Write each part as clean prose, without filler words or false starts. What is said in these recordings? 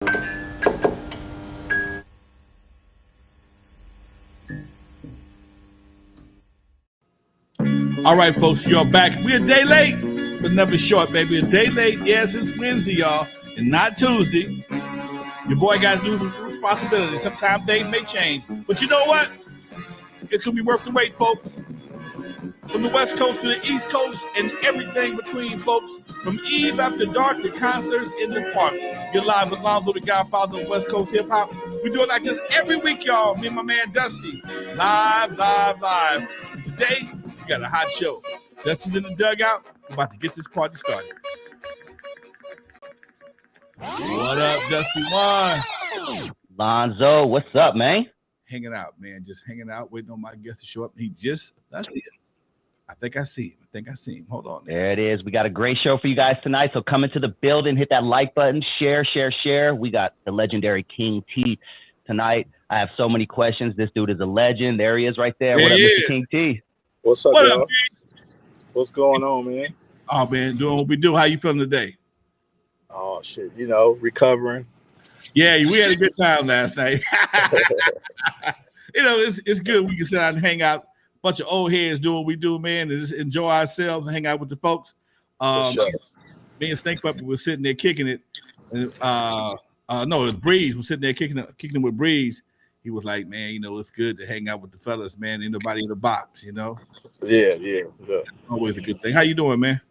All right, folks, you're back. We're a day late, but never short, baby. A day late. Yes, it's Wednesday, y'all, and not Tuesday. Your boy got to do responsibility. Sometimes things may change, but you know what? It could be worth the wait, folks. From the West Coast to the East Coast and everything between, folks. From Eve after dark to concerts in the park. You're live with Lonzo, the Godfather of West Coast hip hop. We do it like this every week, y'all. Me and my man Dusty, live. And today, we got a hot show. Dusty's in the dugout. We're about to get this party started. What up, Dusty One? Lonzo, what's up, man? Hanging out, man. Just hanging out, waiting on my guest to show up. That's it. I think I see him. Hold on. There it is. We got a great show for you guys tonight. So come into the building, hit that like button, share. We got the legendary King T tonight. I have so many questions. This dude is a legend. There he is right there. What up, Mr. King T? What's up, y'all? What's going on, man? Oh, man, doing what we do. How you feeling today? Oh, shit. Recovering. Yeah, we had a good time last night. It's good. We can sit out and hang out. Bunch of old heads do what we do, man, and just enjoy ourselves and hang out with the folks. Sure. Me and Snake Puppy was sitting there kicking it. And, no, it was Breeze was sitting there kicking it with Breeze. He was like, man, it's good to hang out with the fellas, man. Ain't nobody in the box, Yeah. Always a good thing. How you doing, man?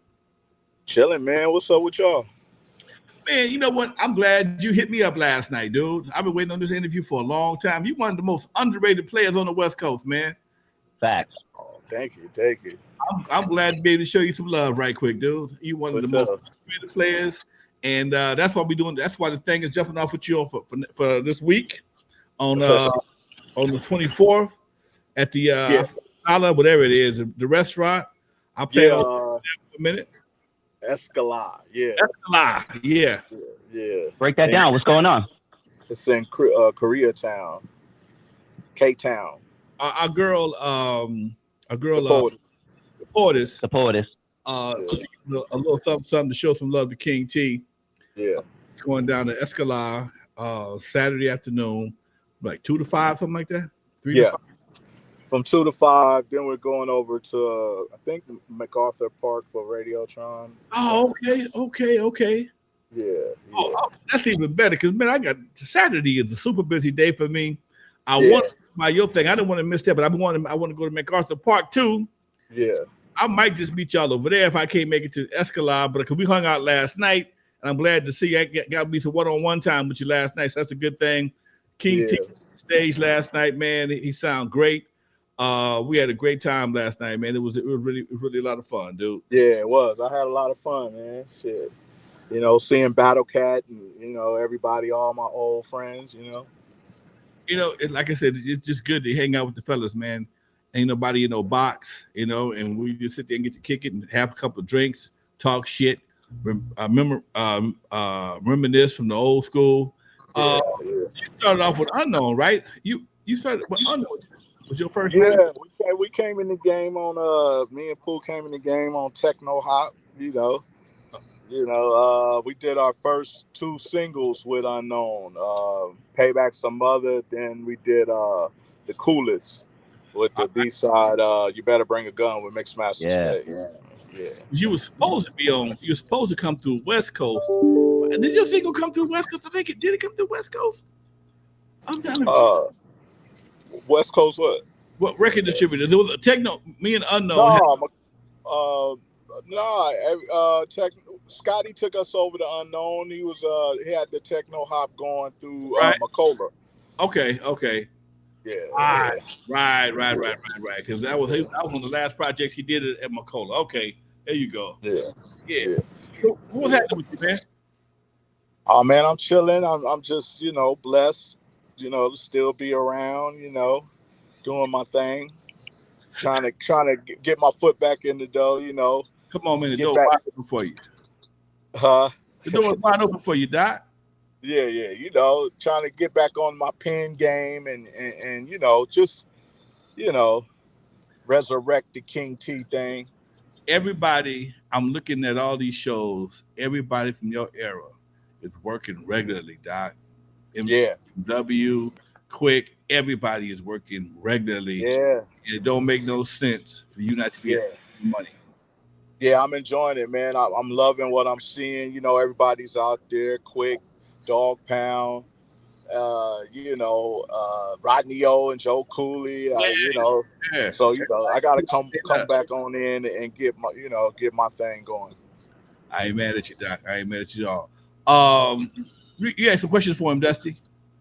Chilling, man. What's up with y'all? Man, you know what? I'm glad you hit me up last night, dude. I've been waiting on this interview for a long time. You're one of the most underrated players on the West Coast, man. Facts. Oh, thank you. I'm glad to be able to show you some love right quick, dude. You're one of the most underrated players, and that's what we're doing. That's why the thing is jumping off with you for this week on the 24th at the whatever it is, the restaurant. I'll play for a minute. Escalade, yeah. Break that down. What's going on? It's in Koreatown, K-Town. Our girl, The Portis. A little something to show some love to King T. Yeah. It's going down to Escalade Saturday afternoon, like 2 to 5, something like that. 3 to 5. From 2 to 5. Then we're going over to I think MacArthur Park for Radiotron. Oh, okay. Yeah. Oh, that's even better because man, Saturday is a super busy day for me. I want your thing. I don't want to miss that, but I want to go to MacArthur Park too. Yeah. I might just meet y'all over there if I can't make it to Escalade, but because we hung out last night, and I'm glad to see I got to be some one-on-one time with you last night. So that's a good thing. King T stage last night, man. He sounded great. We had a great time last night, man. It was really a lot of fun, dude. Yeah, it was. I had a lot of fun, man. Shit. Seeing Battle Cat and everybody, all my old friends, like I said, it's just good to hang out with the fellas, man. Ain't nobody in no box, and we just sit there and get to kick it and have a couple of drinks, talk shit, reminisce from the old school. You started off with Unknown, right? You started with Unknown. Was your first? Yeah, we came in the game on me and Pooh came in the game on Techno Hop, we did our first 2 singles with Unknown, Payback Some Mother, then we did The Coolest with the B-side, You Better Bring a Gun with Mixed Master Space. Yeah. You were supposed to come through West Coast. Did your single come through West Coast? Did it come through West Coast? I'm down West Coast what record distributor? There was a Techno, me and Unknown. Scotty took us over to Unknown. He had the Techno Hop going through Macola. Okay. Yeah. Right. Because that was one of the last projects he did at Macola. Okay, there you go. Yeah. So what's happening with you, man? Oh man, I'm chilling. I'm just blessed, to still be around, doing my thing, trying to get my foot back in the door, Come on, man. The door wide open for you. The door is wide open for you, Doc. Yeah. Trying to get back on my pen game and just resurrect the King T thing. Everybody, I'm looking at all these shows. Everybody from your era is working regularly, Doc. Yeah, M.W, Quick, everybody is working regularly. yeah, It don't make no sense for you not to be yeah. making money. Yeah, I'm enjoying it, man. I'm loving what I'm seeing. Everybody's out there. Quick, Dog Pound, Rodney O and Joe Cooley. Yeah, yeah. So I gotta come Yeah. back on in and get my thing going. I ain't mad at you, Doc. I ain't mad at you at all. You had some questions for him, Dusty?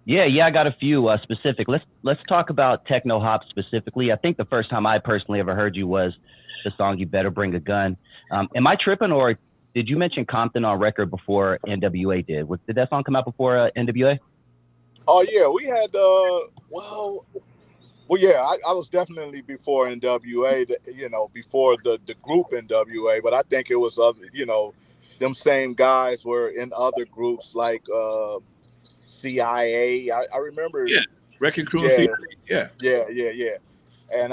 Yeah, I got a few specific. Let's talk about techno hop specifically. I think the first time I personally ever heard you was the song "You Better Bring a Gun." Am I tripping, or did you mention Compton on record before N.W.A did? Did that song come out before N.W.A? Oh yeah, we had well yeah, I was definitely before N.W.A. Before the group N.W.A. But I think it was other them same guys were in other groups like CIA. I remember. Yeah. Wrecking Crew and Yeah, Yeah. yeah. And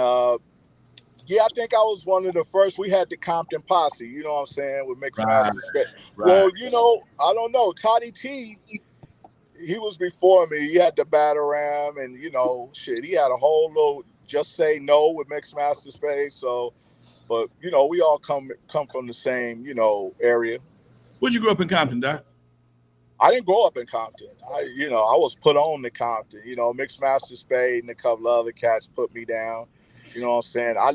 yeah, I think I was one of the first. We had the Compton posse, you know what I'm saying, with Mixed Right. Master Space. Right. Well, I don't know. Toddy T, he was before me. He had the Battle Ram, and shit, he had a whole load. Just Say No with Mixed Master Space. So, but we all come from the same area. Where'd you grow up in Compton, Doc? I didn't grow up in Compton. I was put on to Compton. Mixed Master Spade and a couple of other cats put me down. You know what I'm saying? I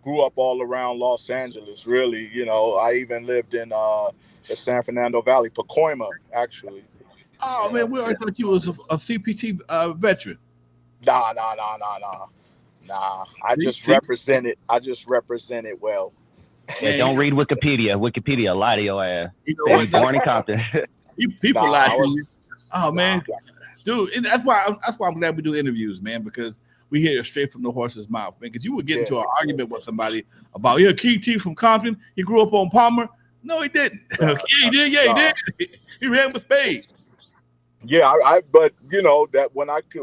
grew up all around Los Angeles. Really, I even lived in the San Fernando Valley, Pacoima, actually. Oh man, we always thought you was a CPT veteran. Nah. I just represented well. Yeah, Man, don't read Wikipedia. Wikipedia lie to your ass. you know They what? be born in Compton. People lie to was- you. Oh man, dude, and that's why I'm glad we do interviews, man, because we hear it straight from the horse's mouth, man. Because you would get into an argument with somebody about King T from Compton. He grew up on Palmer. No, he didn't. Yeah, he did. Yeah, he did. He ran with Spade. Yeah, but that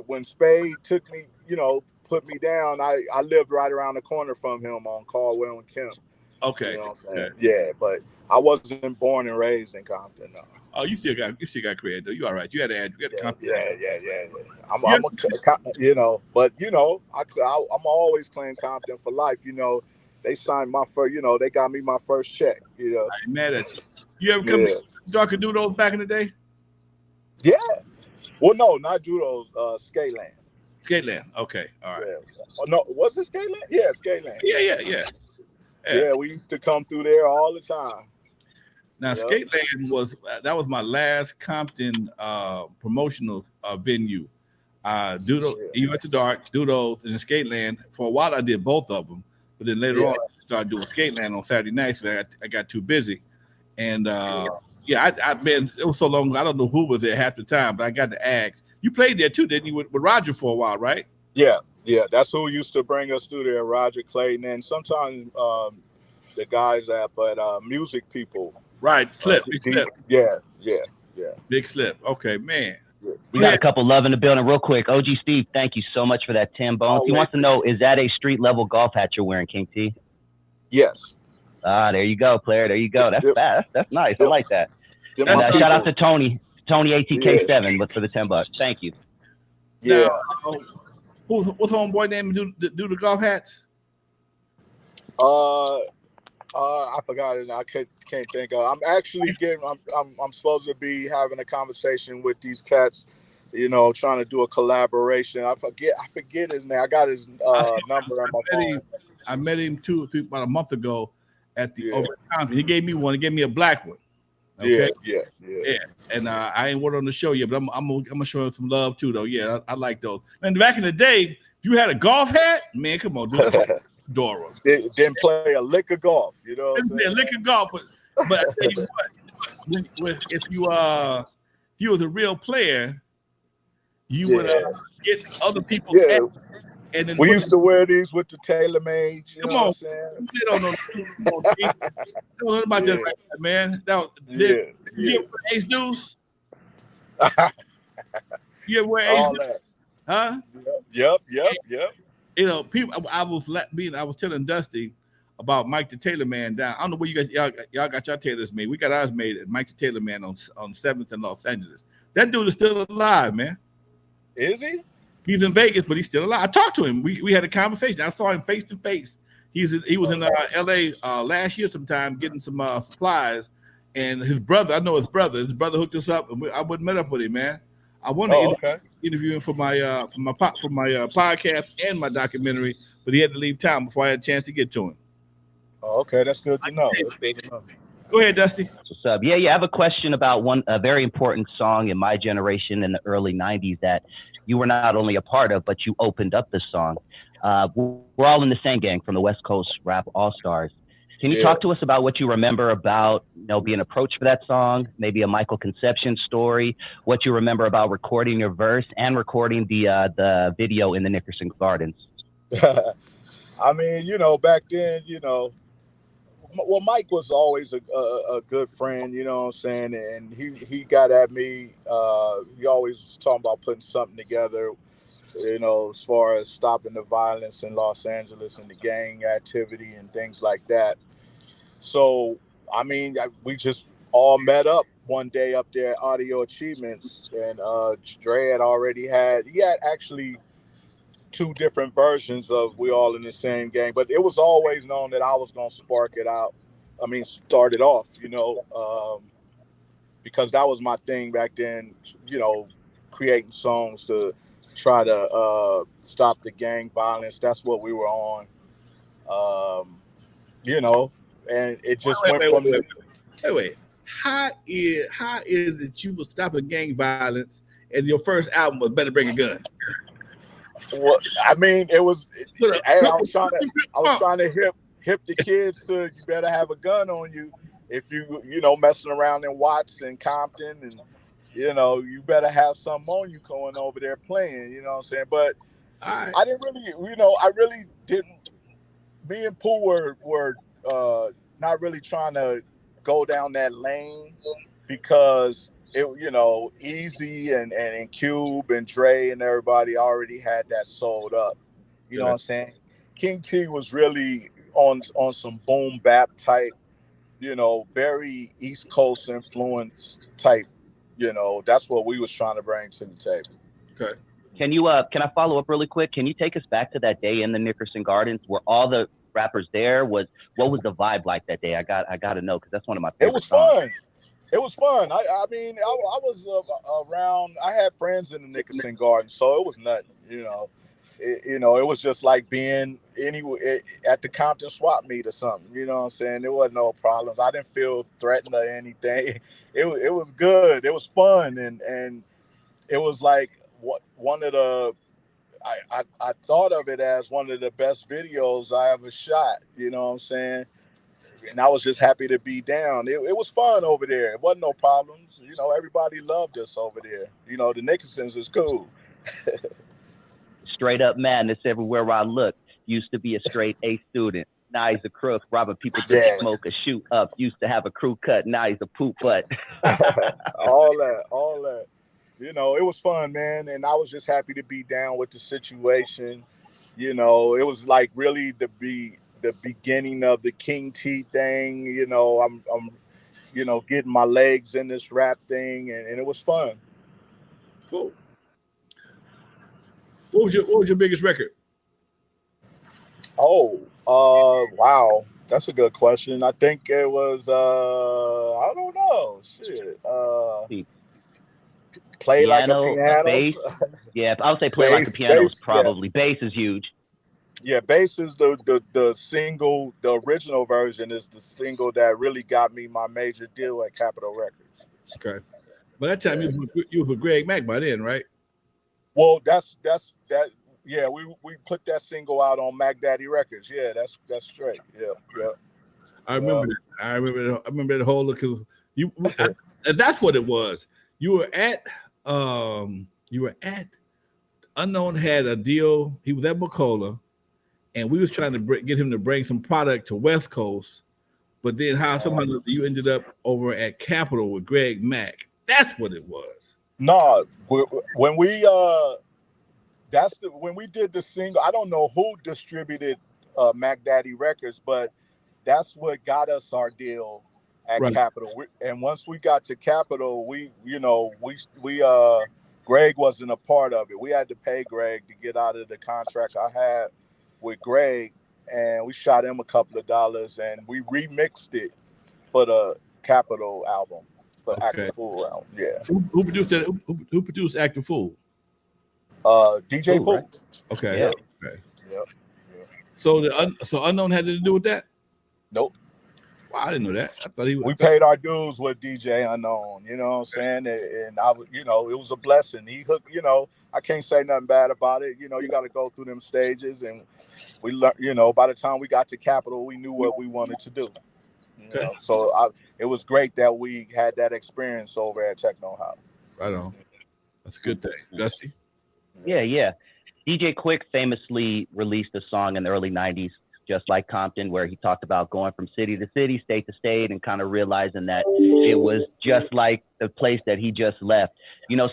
when Spade took me, put me down, I lived right around the corner from him on Caldwell and Kemp. Okay. You know what I'm saying? Okay. Yeah, but I wasn't born and raised in Compton. No. Oh, you still got credit though. You all right? You had to add. You got to Compton. Yeah. I'm always claim Compton for life. They signed my first. They got me my first check. I ain't mad at you. You ever come to Dark and Doodles back in the day? Yeah. Well, no, not Judo's. Skateland. Skateland. Okay. All right. Yeah. Oh, no, was it Skateland? Yeah, Skateland. Yeah. We used to come through there all the time. Now, Skateland was my last Compton promotional venue. Doodle, you went to Dark, Doodles, and Skateland. For a while, I did both of them, but then later on, I started doing Skateland on Saturday nights. So I got too busy, and I've been. It was so long. I don't know who was there half the time, but I got to ask. You played there too, didn't you, with Roger for a while, right? Yeah. That's who used to bring us through there, Roger Clayton, and sometimes the guys but music people. Right, Big Slip. Yeah. Big Slip. Okay, man. We got a couple love in the building real quick. OG Steve, thank you so much for that 10 bones. He wants to know, is that a street level golf hat you're wearing, King T? Yes. There you go, player. There you go. That's fast. That's nice. I like that. And shout out to Tony ATK7 for the $10. Thank you. Yeah. Now, what's homeboy name do the golf hats? I forgot it. I can't think of. I'm actually I'm supposed to be having a conversation with these cats, trying to do a collaboration. I forget his name. I got his number on my phone. I met him about a month ago at the over Compton. He gave me one. He gave me a black one. Okay? Yeah. And I ain't word on the show yet, but I'm gonna show him some love too, though. Yeah, I like those. And back in the day, if you had a golf hat, man, come on, dude. Dora. Didn't play a lick of golf, Didn't play a lick of golf, but I tell you what, if you was a real player, you would get other people's hats. And then we used to wear these with the TaylorMade. Come on, what I'm saying? You don't know about that right there, man. You ever wear Ace Deuce? You ever wear Ace Deuce? Huh? Yep. People. I was telling Dusty, about Mike the Taylor Man down. I don't know where y'all got your tailors made. We got ours made at Mike the Taylor Man on 7th in Los Angeles. That dude is still alive, man. Is he? He's in Vegas, but he's still alive. I talked to him. We had a conversation. I saw him face to face. He was in L.A. Last year sometime getting some supplies, and his brother. I know his brother. His brother hooked us up, and I went met up with him, man. I want to interview him for my podcast and my documentary, but he had to leave town before I had a chance to get to him. Oh, okay, that's good to know. Go ahead, Dusty. What's up? Yeah, I have a question about a very important song in my generation in the early 90s that you were not only a part of, but you opened up the song. We're all in the same gang from the West Coast Rap All-Stars. Can you talk to us about what you remember about, being approached for that song, maybe a Michael Conception story, what you remember about recording your verse and recording the video in the Nickerson Gardens? I mean, back then, well, Mike was always a good friend, you know what I'm saying? And he got at me. He always was talking about putting something together, as far as stopping the violence in Los Angeles and the gang activity and things like that. So, I mean, we just all met up one day up there at Audio Achievements, and Dre he had actually 2 different versions of We All in the Same Gang, but it was always known that I was going to start it off, because that was my thing back then, creating songs to try to stop the gang violence. That's what we were on, and it just went from there. Wait. How is it you were stopping gang violence and your first album was Better Bring a Gun? Well, I mean, I was trying to hip the kids to you better have a gun on you if you messing around in Watts and Compton, and you better have something on you going over there playing. You know what I'm saying? But I didn't really, didn't. Me and Pooh were not really trying to go down that lane because it, Easy and Cube and Dre and everybody already had that sold up. You know what I'm saying? King T was really on some boom bap type, very East Coast influence type. That's what we was trying to bring to the table. Okay. Can I follow up really quick? Can you take us back to that day in the Nickerson Gardens? Were all the rappers there? What was the vibe like that day? I got to know, because that's one of my favorite songs. It was fun. I mean, I was around. I had friends in the Nickerson Garden, so it was nothing. It was just like being at the Compton swap meet or something. You know what I'm saying? There wasn't no problems. I didn't feel threatened or anything. It was good. It was fun, and it was like one of the. I thought of it as one of the best videos I ever shot. You know what I'm saying? And I was just happy to be down. It was fun over there. It wasn't no problems. Everybody loved us over there. The Nickersons is cool. Straight up madness everywhere I look. Used to be a straight A student. Now he's a crook, robbing people just to smoke a shoot up. Used to have a crew cut. Now he's a poop butt. all that. It was fun, man. And I was just happy to be down with the situation. It was like really the beginning of the King T thing. I'm getting my legs in this rap thing, and it was fun. Cool. What was your biggest record? Oh, wow. That's a good question. I think it was I don't know. Shit. Play piano, Like a Piano. Bass. Yeah, I would say Play Like a Piano is probably. Yeah. Bass is huge. Yeah, Bass is the single. The original version is the single that really got me my major deal at Capitol Records. Okay. By that time, you were with Greg Mack by then, right? Well, that's that. Yeah, we put that single out on Mac Daddy Records. Yeah, that's straight. Yeah. I remember that. I remember the whole look. That's what it was. You were at Unknown had a deal. He was at Macola, and we was trying to get him to bring some product to West Coast, but then somehow you ended up over at Capitol with Greg Mack. That's what it was. No, when we when we did the single, I don't know who distributed Mac Daddy Records, but that's what got us our deal at Right. Capitol. And once we got to Capitol, we Greg wasn't a part of it. We had to pay Greg to get out of the contract I had with Greg, and we shot him a couple of dollars, and we remixed it for the Capitol album, for Okay. Active Fool album. Yeah. So who produced that? Who produced Active Fool? DJ Fool, right? Pooh. Okay. Yeah. Okay. Yep. So so Unknown had to do with that? Nope. Wow, I didn't know that. I thought he We was. paid our dues with DJ Unknown, you know what I'm saying? And I was, it was a blessing. He hooked, I can't say nothing bad about it. You got to go through them stages, and we learned, by the time we got to Capitol, we knew what we wanted to do. Okay. So it was great that we had that experience over at Techno House. Right on. That's a good thing. Dusty? Yeah. DJ Quick famously released a song in the early 90s, just like Compton, where he talked about going from city to city, state to state, and kind of realizing that it was just like the place that he just left.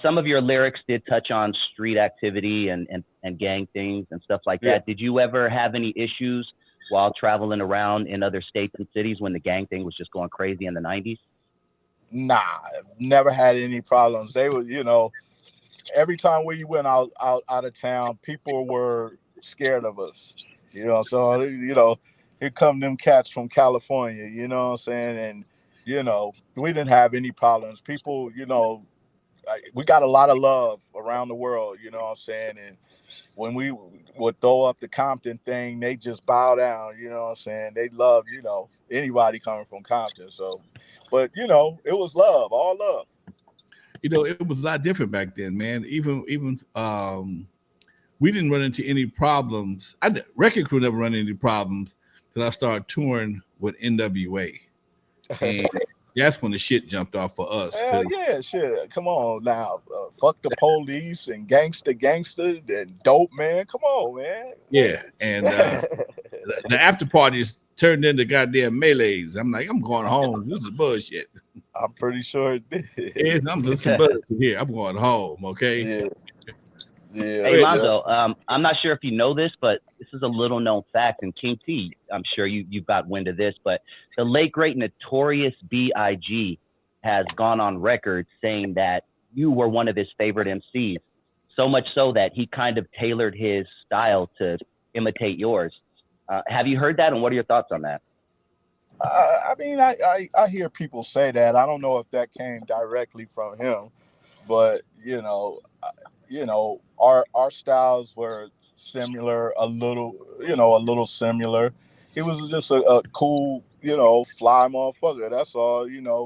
Some of your lyrics did touch on street activity and gang things and stuff like that. Yeah. Did you ever have any issues while traveling around in other states and cities when the gang thing was just going crazy in the 90s? Nah, never had any problems. They were, every time we went out of town, people were scared of us. So here come them cats from California, you know what I'm saying? And we didn't have any problems. People, we got a lot of love around the world, you know what I'm saying? And when we would throw up the Compton thing, they just bow down, you know what I'm saying? They love, anybody coming from Compton. So, but it was love, all love. It was a lot different back then, man. Even we didn't run into any problems. Record crew never run into any problems till I started touring with N.W.A. And that's when the shit jumped off for us. Hell yeah, shit. Come on now. Fuck the police and gangster and dope, man. Come on, man. Yeah. And the after parties turned into goddamn melees. I'm like, I'm going home. This is bullshit. I'm pretty sure it did. Yeah, I'm just some bullshit here. I'm going home, okay? Yeah. Hey, Lonzo, I'm not sure if you know this, but this is a little known fact. And King T, I'm sure you've got wind of this, but the late, great, notorious B.I.G. has gone on record saying that you were one of his favorite MCs, so much so that he kind of tailored his style to imitate yours. Have you heard that, and what are your thoughts on that? I mean, I hear people say that. I don't know if that came directly from him, but our styles were similar, a little similar. He was just a cool, fly motherfucker. That's all,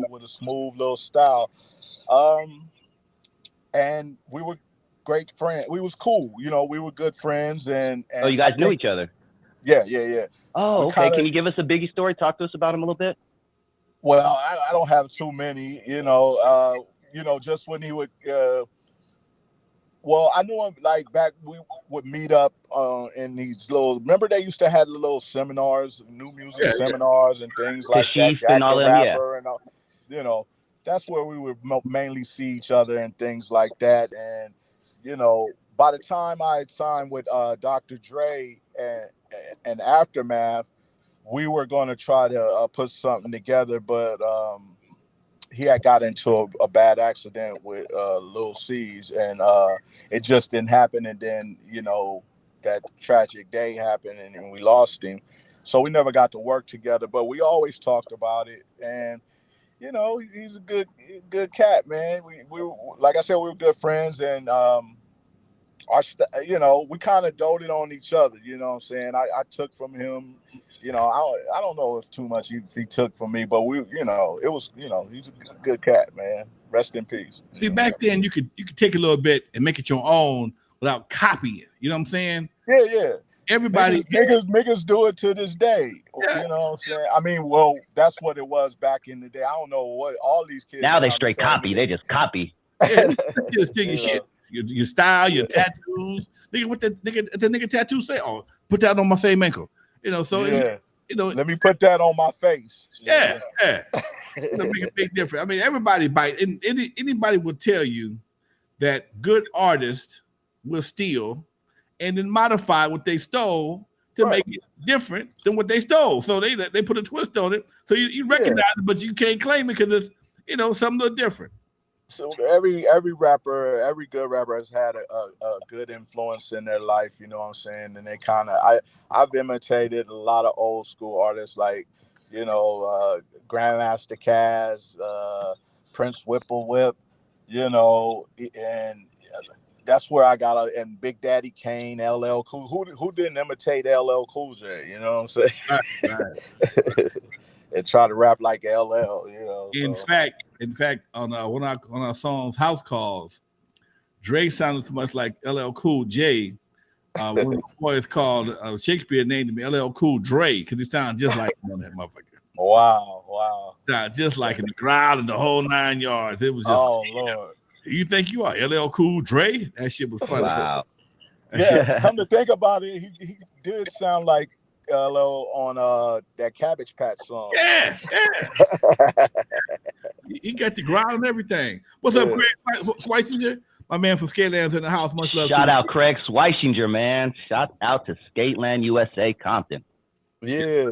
with a smooth little style. And we were great friends. We was cool, we were good friends. And oh, you guys knew each other? Yeah. Oh, okay. Can you give us a Biggie story? Talk to us about him a little bit. Well, I don't have too many, just when he would. Well, I knew him like back. We would meet up in these little. Remember, they used to have the little seminars, new music seminars, and things like that. Jack and all the them, Rapper, and all, that's where we would mainly see each other and things like that. And by the time I had signed with Dr. Dre and Aftermath, we were going to try to put something together, but he had got into a bad accident with Lil C's, and it just didn't happen. And then, that tragic day happened, and we lost him. So we never got to work together, but we always talked about it. And, he's a good cat, man. We like I said, we were good friends, and we kind of doted on each other. You know what I'm saying? I took from him. I don't know if too much he took from me, but it was, he's a good cat, man. Rest in peace. See, back then you could take a little bit and make it your own without copying. You know what I'm saying? Yeah. Everybody, niggas do it to this day. Yeah. You know what I'm saying? I mean, well, that's what it was back in the day. I don't know what all these kids. Now they straight copy. They just copy. Yeah, just take your shit, your style, your tattoos. Nigga, what the nigga tattoo say? Oh, put that on my fame ankle. So let me put that on my face. Yeah. It'll make a big difference. I mean, everybody anybody will tell you that good artists will steal and then modify what they stole to make it different than what they stole. So they put a twist on it. So you recognize it, but you can't claim it because it's something a little different. So every rapper, every good rapper has had a good influence in their life, you know what I'm saying? And they kind of, I've imitated a lot of old school artists like, Grandmaster Caz, Prince Whipple Whip, and that's where I got and Big Daddy Kane, LL Cool. Who didn't imitate LL Cool J? You know what I'm saying? Right. And try to rap like LL. In fact, on one of our songs, House Calls, Dre sounded so much like LL Cool J. One of the boys called Shakespeare named him LL Cool Dre because he sounded just like him on that motherfucker. Wow. Just like in the growl and the whole 9 yards. It was just Lord. You think you are LL Cool Dre? That shit was funny. Wow. Yeah, come to think about it, he did sound like LL on that Cabbage Patch song. Yeah. He got the growl and everything. What's up, Craig Weisinger? My man from Skateland's in the house. Much love. Shout out Craig Weisinger, man. Shout out to Skateland USA Compton. Yeah.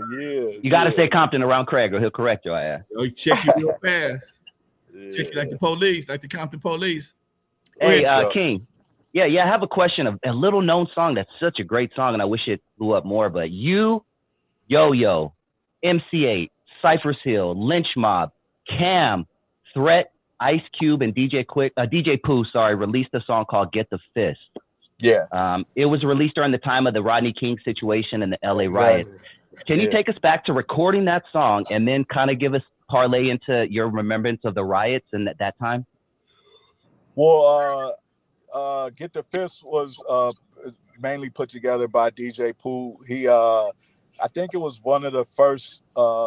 You got to say Compton around Craig or he'll correct your ass. He'll check you real fast. Check you like the police, like the Compton police. Hey, King. Yeah, I have a question of a little known song that's such a great song, and I wish it blew up more. But you, Yo-Yo, MC8, Cypress Hill, Lynch Mob, Cam, Threat, Ice Cube, and DJ Pooh, released a song called "Get the Fist." Yeah. It was released during the time of the Rodney King situation and the LA riots. Can you take us back to recording that song and then kind of give us parlay into your remembrance of the riots and that time? Well, Get the Fist was mainly put together by DJ Pooh. He, I think it was one of the first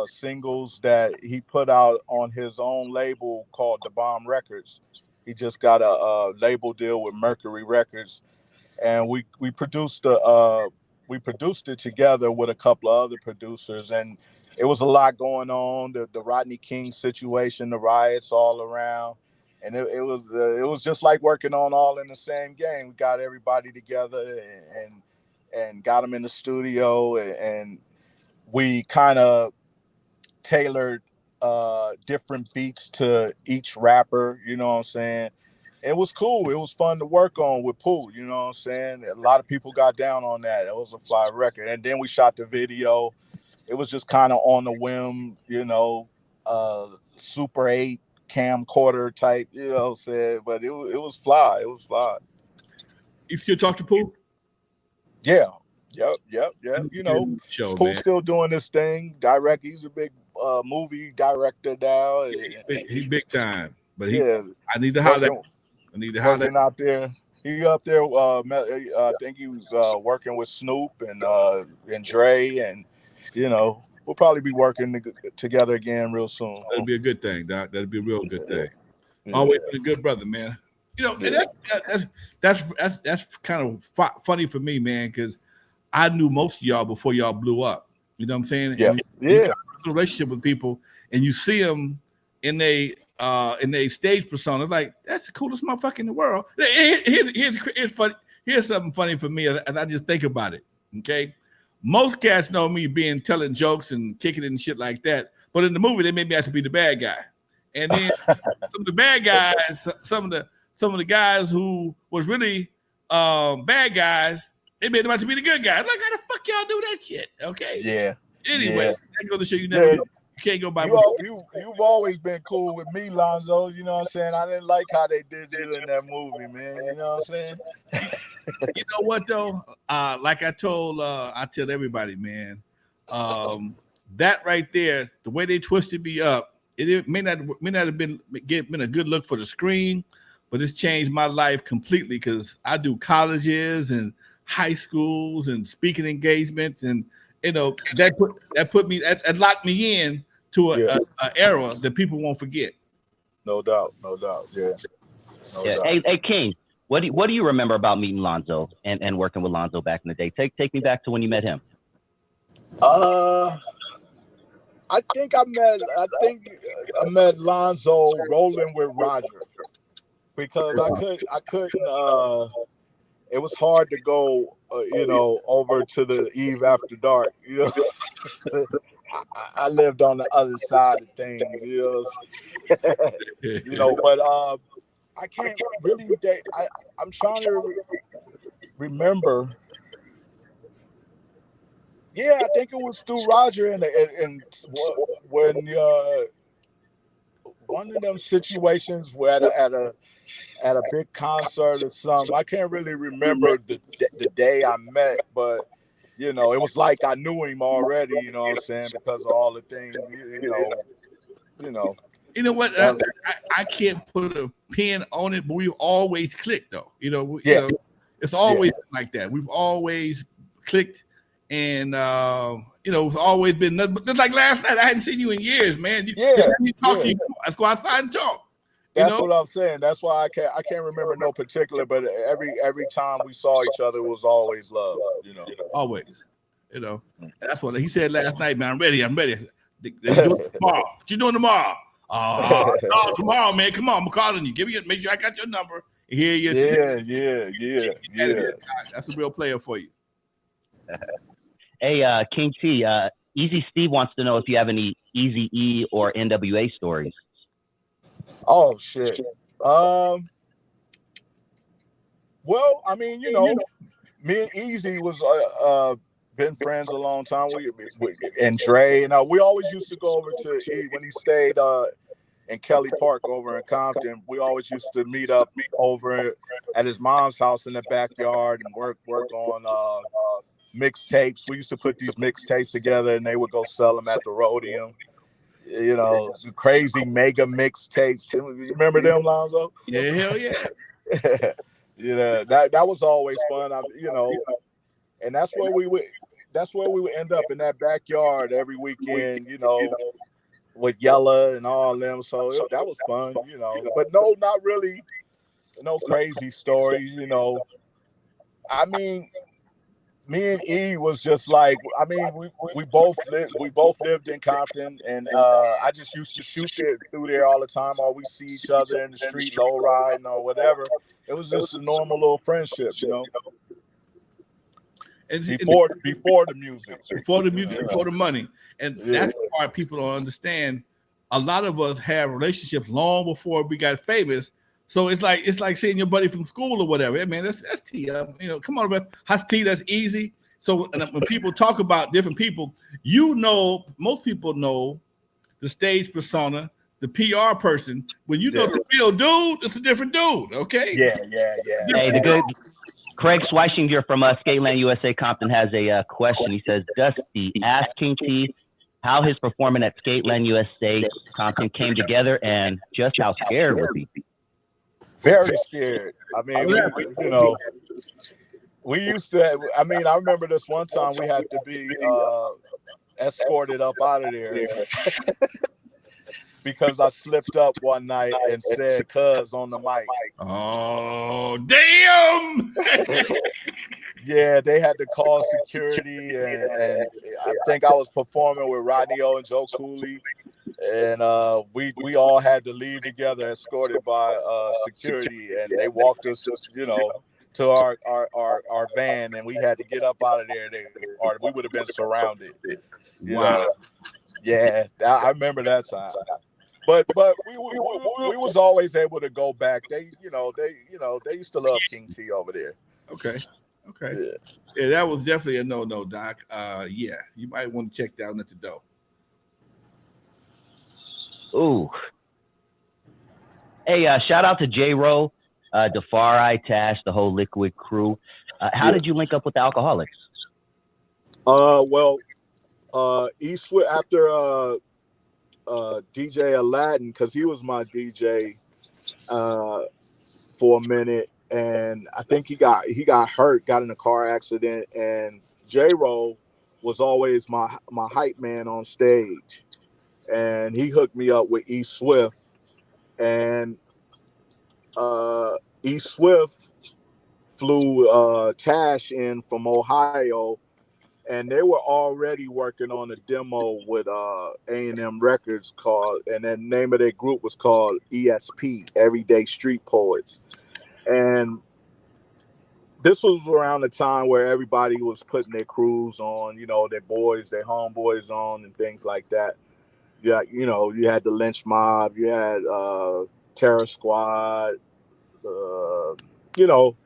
singles that he put out on his own label called The Bomb Records. He just got a label deal with Mercury Records, and we produced it together with a couple of other producers, and it was a lot going on. The Rodney King situation, the riots all around. And it was just like working on All in the Same Game. We got everybody together and got them in the studio, and we kind of tailored different beats to each rapper. You know what I'm saying? It was cool. It was fun to work on with Pooh. You know what I'm saying? A lot of people got down on that. It was a fly record. And then we shot the video. It was just kind of on the whim, Super 8. camcorder type, said, but it was fly. It was fly. You still talk to Pooh? Yeah. Yep. Show, Pooh's still doing this thing. He's a big movie director now. He's big time. But I need to holler. Out there. He up there. I think he was working with Snoop and Dre, and we'll probably be working together again real soon. That'll be a good thing, Doc. That'll be a real good thing. Always been a good brother, man. And that's kind of funny for me, man, because I knew most of y'all before y'all blew up. You know what I'm saying? Yeah. You got a relationship with people, and you see them in a stage persona, like that's the coolest motherfucker in the world. Here's funny. Here's something funny for me, and I just think about it. Okay. Most cats know me telling jokes and kicking it and shit like that. But in the movie, they made me have to be the bad guy. And then some of the bad guys, some of the guys who was really bad guys, they made them out to be the good guys. Like, how the fuck y'all do that shit? Okay. Yeah. Anyway, that goes to show you never know. You can't go by. You've always been cool with me, Lonzo. You know what I'm saying? I didn't like how they did you in that movie, man. You know what I'm saying? You know what though? Like I tell everybody, man. That right there, the way they twisted me up, it may not have been a good look for the screen, but it's changed my life completely because I do colleges and high schools and speaking engagements, and that locked me in to a era that people won't forget. No doubt. Yeah. No doubt. Hey, King, what do you remember about meeting Lonzo and working with Lonzo back in the day? Take me back to when you met him. I think I met Lonzo rolling with Roger because I couldn't. It was hard to go you know, over to the Eve After Dark. You know, I lived on the other side of things. You know, you know, but I can't really. I'm trying to remember. Yeah, I think it was Stu Roger and when one of them situations where at a big concert or something. I can't really remember the day I met, but you know, it was like I knew him already. You know what I'm saying, because of all the things. You know. You know what? I can't put a pin on it, but we always click though. You know, Yeah. you know, it's always like that. We've always clicked, and you know, it's always been nothing. But just like last night, I hadn't seen you in years, man. You talk to you. Let's go outside and talk. That's what I'm saying. That's why I can't remember no particular, but every time we saw each other was always love. You know, always. You know, that's what he said last night, man. I'm ready. They do it tomorrow. What you doing tomorrow? No, tomorrow, man. Come on, I'm calling you. Make sure I got your number. Here you. Yeah. That's a real player for you. Hey, King T. Easy Steve wants to know if you have any Eazy-E or N.W.A stories. Oh shit. Well, I mean, you know, me and Easy was been friends a long time. We and Dre, and we always used to go over to eat when he stayed in Kelly Park over in Compton. We always used to meet up over at his mom's house in the backyard and work on mixtapes. We used to put these mixtapes together, and they would go sell them at the Roadium. You know, some crazy mega mixtapes. You remember them, Lonzo? Yeah, hell yeah. You know, that was always fun. You know, and that's where we would end up in that backyard every weekend. You know, with Yella and all them. So that was fun. You know, but no, not really. No crazy stories. You know, I mean, me and E was just like, I mean, we both lived in Compton, and I just used to shoot through there all the time, or we see each other in the street, low riding or whatever. It was just a normal little friendship, you know. And before the music, before the money, and that's why people don't understand. A lot of us have relationships long before we got famous. So it's like seeing your buddy from school or whatever. Hey, man, that's T. You know, come on, man. That's T. That's easy. So when people talk about different people, you know, most people know the stage persona, the PR person. When you know the real dude, it's a different dude. Okay. Yeah. Hey, the good Craig Schweichinger from Skateland USA Compton has a question. He says, Dusty, ask King T how his performing at Skateland USA Compton came together and just how scared was he? Very scared. I mean, you know, we used to. I mean, I remember this one time we had to be escorted up out of there because I slipped up one night and said "cuz" on the mic. Oh, damn! Yeah, they had to call security, and I think I was performing with Rodney O and Joe Cooley, and we all had to leave together, escorted by security, and they walked us, you know, to our van, and we had to get up out of there, or we would have been surrounded. You know? Yeah, I remember that time. But we was always able to go back. They used to love King T over there. Okay. Yeah, that was definitely a no, Doc. Yeah, you might want to check down at the door. Ooh. Hey, shout out to J-Ro, Defari, Tash, the whole Liquid crew. How did you link up with the Alcoholics? Well, Eastwood after DJ Aladdin, because he was my DJ for a minute, and I think he got hurt, got in a car accident, and J-Ro was always my hype man on stage, and he hooked me up with E Swift, and E Swift flew Tash in from Ohio, and they were already working on a demo with A&M Records and the name of their group was called ESP, Everyday Street Poets. And this was around the time where everybody was putting their crews on, their boys, their homeboys on, and things like that. Yeah, you had the Lynch Mob, you had Terror Squad,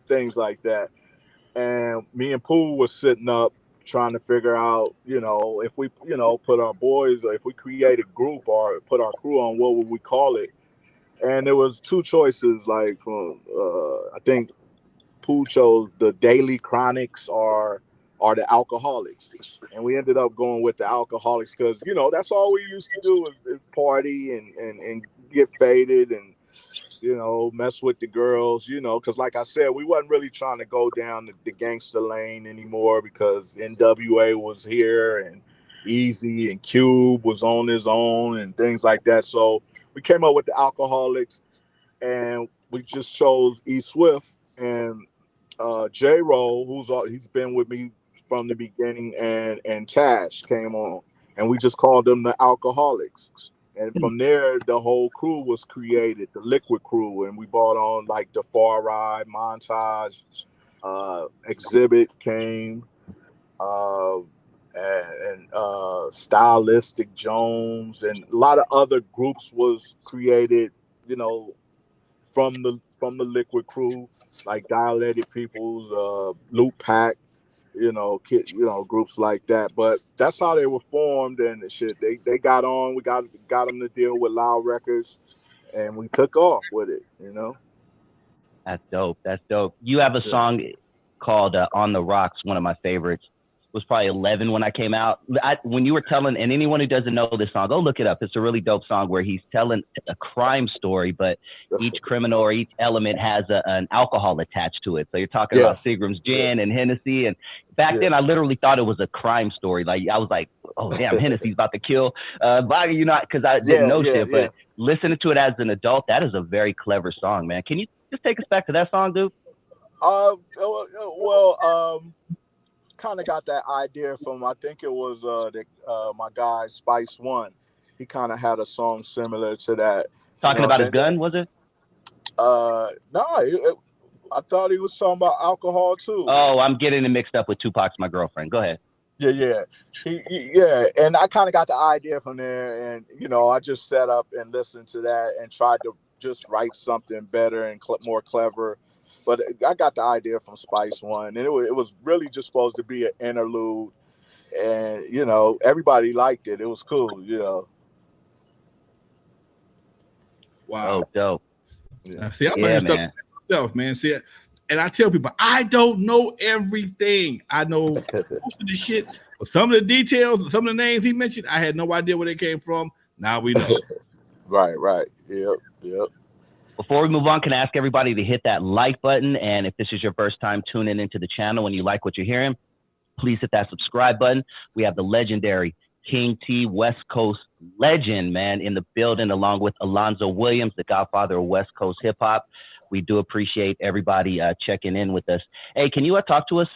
things like that. And me and Pooh was sitting up trying to figure out, if we, put our boys, or if we create a group or put our crew on, what would we call it? And there was two choices, like from I think Pooh chose the Daily Chronics or the Alcoholics, and we ended up going with the Alcoholics because that's all we used to do is party and get faded and mess with the girls, because like I said, we wasn't really trying to go down the gangster lane anymore because N.W.A was here and Easy and Cube was on his own and things like that. So we came up with the Alcoholics, and we just chose E Swift and J Roll, he's been with me from the beginning, and Tash came on, and we just called them the Alcoholics. And from there, the whole crew was created, the Liquid Crew, and we brought on like the Far Ride, Montage, Exhibit came, Stylistic Jones, and a lot of other groups was created, from the Liquid Crew, like Dilated Peoples, Loop Pack, groups like that. But that's how they were formed and shit. They got on. We got them to deal with Loud Records, and we took off with it. That's dope. That's dope. You have a song called "On the Rocks," one of my favorites. Was probably 11 when I came out. When you were telling, and anyone who doesn't know this song, go look it up. It's a really dope song where he's telling a crime story, but each criminal or each element has an alcohol attached to it. So you're talking about Seagram's gin and Hennessy. And back then, I literally thought it was a crime story. Like I was like, oh damn, Hennessy's about to kill Bobby, because I didn't know shit. But listening to it as an adult, that is a very clever song, man. Can you just take us back to that song, dude? Kind of got that idea from, I think it was my guy Spice One. He kind of had a song similar to that. Talking about his gun, was it? No, I thought he was talking about alcohol too. Oh, I'm getting it mixed up with Tupac's My Girlfriend. Go ahead. Yeah. And I kind of got the idea from there, and I just sat up and listened to that and tried to just write something better and more clever. But I got the idea from Spice One, and it was really just supposed to be an interlude, and everybody liked it. It was cool, Wow, dope. See, I'm learning stuff myself, man. See, and I tell people I don't know everything. I know most of the shit, but some of the details, some of the names he mentioned, I had no idea where they came from. Now we know. Right. Yep. Before we move on, can I ask everybody to hit that like button? And if this is your first time tuning into the channel and you like what you're hearing, please hit that subscribe button. We have the legendary King T, West Coast legend, man, in the building, along with Alonzo Williams, the godfather of West Coast hip hop. We do appreciate everybody checking in with us. Hey, can you talk to us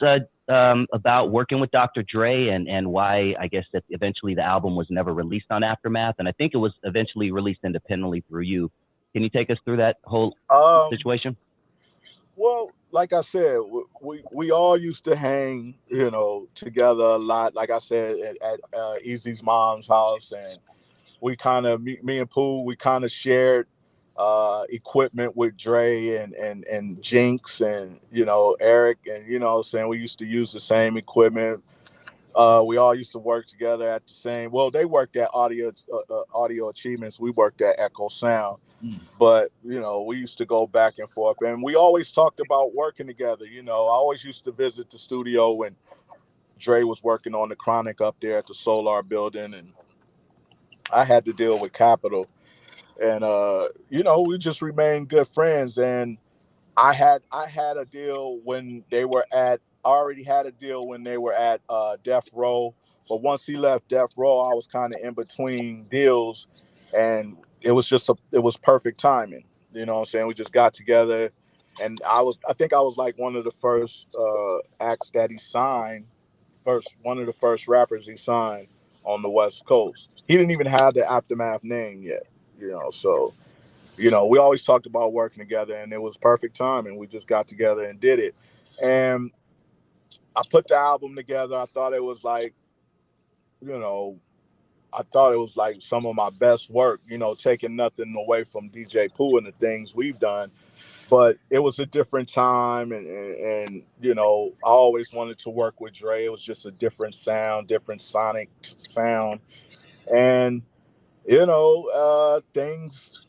about working with Dr. Dre and why, I guess, that eventually the album was never released on Aftermath? And I think it was eventually released independently through you. Can you take us through that whole situation? Well, like I said, we all used to hang, together a lot. Like I said, at Easy's mom's house, and we kind of, me and Pooh, we kind of shared equipment with Dre and Jinx and Eric, and saying we used to use the same equipment. We all used to work together at the same. Well, they worked at Audio Achievements. We worked at Echo Sound. But we used to go back and forth, and we always talked about working together. I always used to visit the studio when Dre was working on the Chronic up there at the Solar Building, and I had to deal with Capitol, and we just remained good friends. And I had a deal when they were at. I already had a deal when they were at Death Row, but once he left Death Row, I was kind of in between deals, and it was perfect timing. You know what I'm saying? We just got together, and I think I was like one of the first acts that he signed, one of the first rappers he signed on the West Coast. He didn't even have the Aftermath name yet, so we always talked about working together, and it was perfect timing. We just got together and did it. And I put the album together. I thought it was like, you know, I thought it was like some of my best work, you know, taking nothing away from DJ Pooh and the things we've done. But it was a different time, and you know, I always wanted to work with Dre. It was just a different sound, different sonic sound. And, you know, things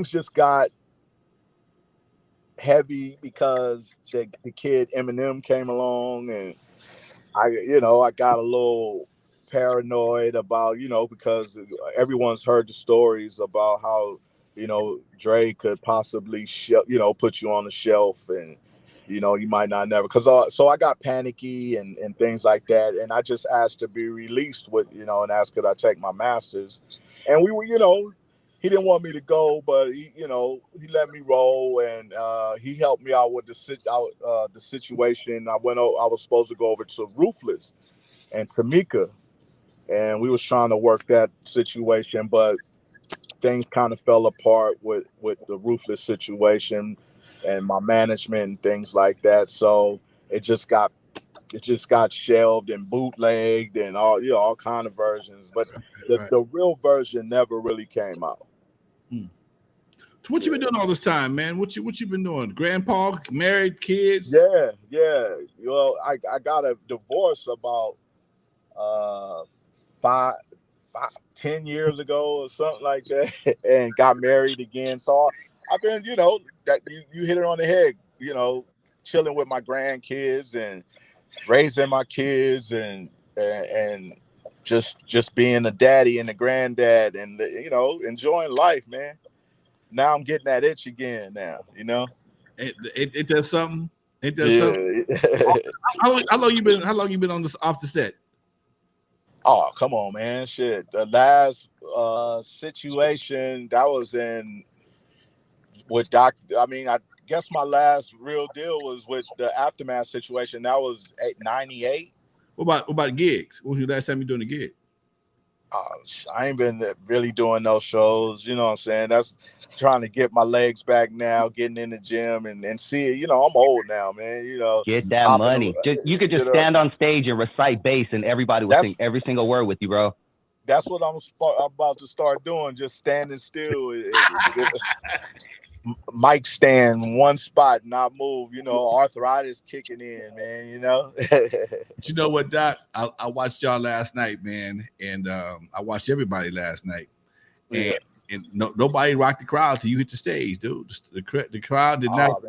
just got heavy because the kid Eminem came along, and I got a little paranoid about, because everyone's heard the stories about how, Dre could possibly, put you on the shelf, and, you might not never, so I got panicky and things like that. And I just asked to be released and asked, could I take my master's? And we were, he didn't want me to go, but he let me roll, and he helped me out with the situation. I was supposed to go over to Ruthless and Tamika, and we was trying to work that situation, but things kind of fell apart with the Ruthless situation and my management and things like that. So it just got shelved and bootlegged and all kind of versions, but the real version never really came out. So what you been doing all this time, man? What you been doing? Grandpa, married, kids? Yeah. Well, I got a divorce about 10 years ago or something like that, and got married again. So I've been, that you hit it on the head, chilling with my grandkids and raising my kids, and just being a daddy and a granddad, and enjoying life, man. Now I'm getting that itch again. Now, It does something. It does something. Yeah. How long you been? How long you been on this off the set? Oh, come on, man. Shit. The last situation that was in with I guess my last real deal was with the Aftermath situation. That was 98. What about gigs? When was the last time you doing a gig? I ain't been really doing those shows. You know what I'm saying? That's trying to get my legs back now, getting in the gym and see. I'm old now, man. Get that money. You could just stand on stage and recite bass, and everybody will sing every single word with you, bro. That's what I'm about to start doing. Just standing still. Mic stand one spot, not move. Arthritis kicking in, man. But you know what, Doc? I watched y'all last night, man, and I watched everybody last night, and, nobody rocked the crowd till you hit the stage, dude. The crowd did not.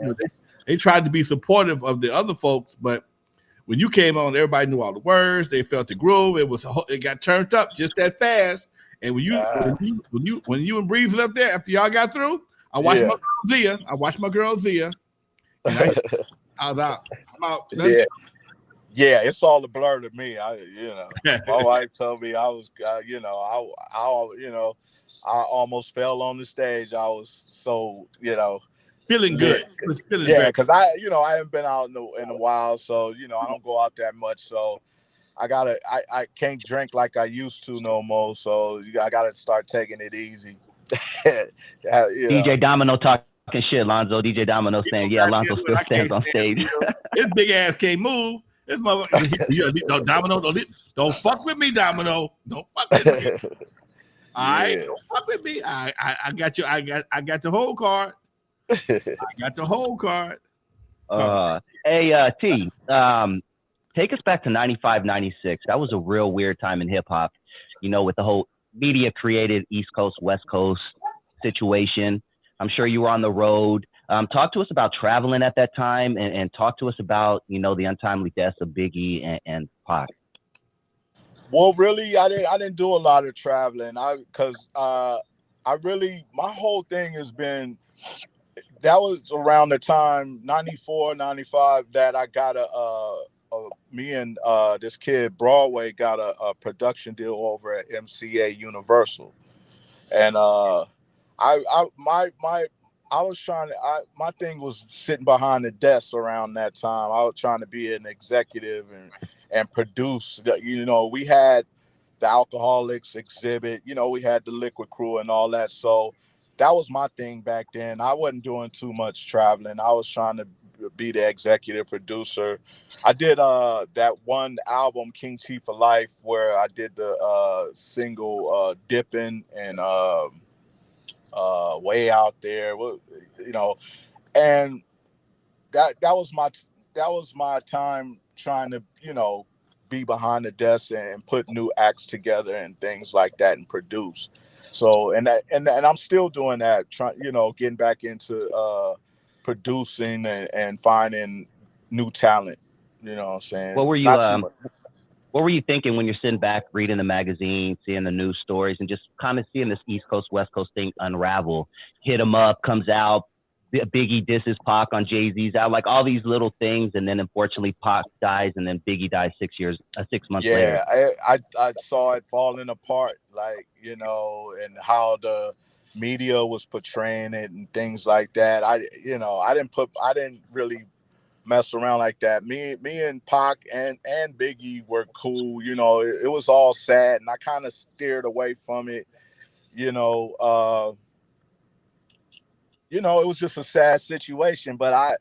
They tried to be supportive of the other folks, but when you came on, everybody knew all the words. They felt the groove. It got turned up just that fast. And when you and Breeze left there after y'all got through, I watched my girl Zia. And I was out. I'm out. Yeah, it's all a blur to me. My wife told me I was, I almost fell on the stage. I was so, feeling good. Yeah, because I haven't been out in a while, so I don't go out that much. So I can't drink like I used to no more. So I gotta start taking it easy. DJ Domino talking shit, Lonzo. DJ Domino saying, yeah, Lonzo still stands on stage. His big ass can't move. This motherfucker, Domino, don't fuck with me, Domino. Don't fuck with me. All right, don't fuck with me. I got you. I got the whole card. I got the whole card. Hey, T, take us back to 95, 96. That was a real weird time in hip hop, with the whole media created East Coast, West Coast situation. I'm sure you were on the road. Talk to us about traveling at that time, and talk to us about, the untimely deaths of Biggie and Pac. Well, really, I didn't do a lot of traveling. Because my whole thing has been, that was around the time 94, 95 that I got me and this kid Broadway got a production deal over at MCA Universal, and my thing was sitting behind the desk around that time. I was trying to be an executive and produce. We had the Alcoholics exhibit. We had the Liquid Crew and all that. So that was my thing back then. I wasn't doing too much traveling. I was trying to be the executive producer. I did that one album, King T for Life, where I did the single Dippin' and Way Out There. You know, and that was my time trying to, you know, be behind the desk and put new acts together and things like that and produce. So and I'm still doing that, trying, you know, getting back into producing and finding new talent. You know what I'm saying? What were you Not too much. what were you thinking when you're sitting back reading the magazine, seeing the news stories, and just kind of seeing this East Coast West Coast thing unravel? Hit 'Em Up comes out, Biggie disses Pac on Jay-Z's out, like all these little things, and then unfortunately Pac dies, and then Biggie dies 6 months later. Yeah, I saw it falling apart, like, you know, and how the media was portraying it and things like that. I didn't really mess around like that. Me and Pac and Biggie were cool. You know, it was all sad, and I kind of steered away from it. You know, it was just a sad situation. But I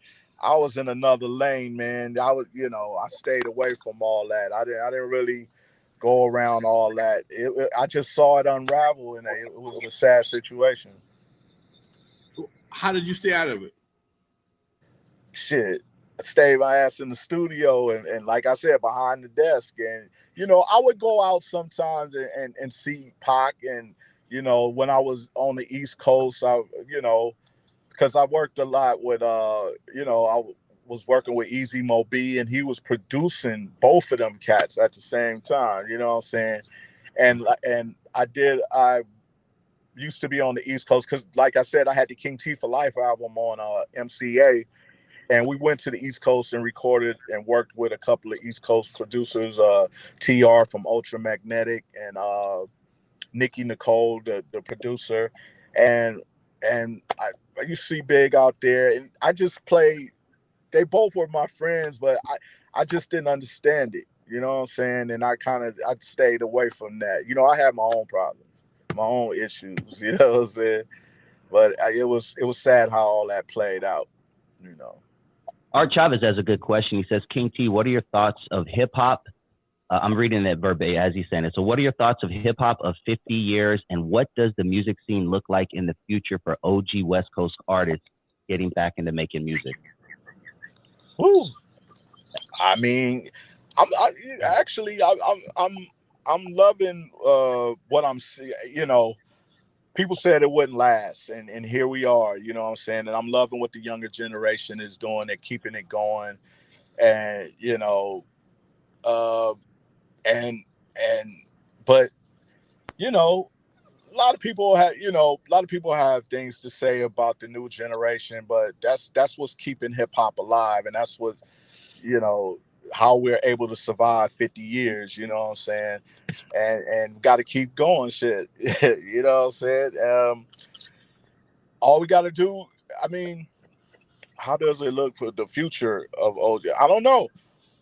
was in another lane, man. I stayed away from all that. I didn't really go around all that. I just saw it unravel, and it was a sad situation. So how did you stay out of it? Shit, stay my ass in the studio and like I said, behind the desk. And I would go out sometimes and see Pac. And when I was on the East Coast, because I worked a lot with was working with Easy Mo B, and he was producing both of them cats at the same time. You know what I'm saying? And I used to be on the East Coast because, like I said, I had the King T for Life album on MCA. And we went to the East Coast and recorded and worked with a couple of East Coast producers, TR from Ultramagnetic and Nikki Nicole, the producer. And I used to see Big out there, and I just played. They both were my friends, but I just didn't understand it. You know what I'm saying? And I stayed away from that. I had my own problems, my own issues. You know what I'm saying? But it was sad how all that played out. Art Chavez has a good question. He says, King T, what are your thoughts of hip hop? I'm reading it verbatim as he's saying it. So what are your thoughts of hip hop of 50 years, and what does the music scene look like in the future for OG West Coast artists getting back into making music? Woo. I mean, I'm loving what I'm seeing. People said it wouldn't last, and here we are. You know what I'm saying? And I'm loving what the younger generation is doing. They're keeping it going, and and but a lot of people have things to say about the new generation, but that's what's keeping hip hop alive, and that's what how we're able to survive 50 years. You know what I'm saying? And got to keep going. Shit, you know what I'm saying? All we got to do, I mean, how does it look for the future of OJ? I don't know.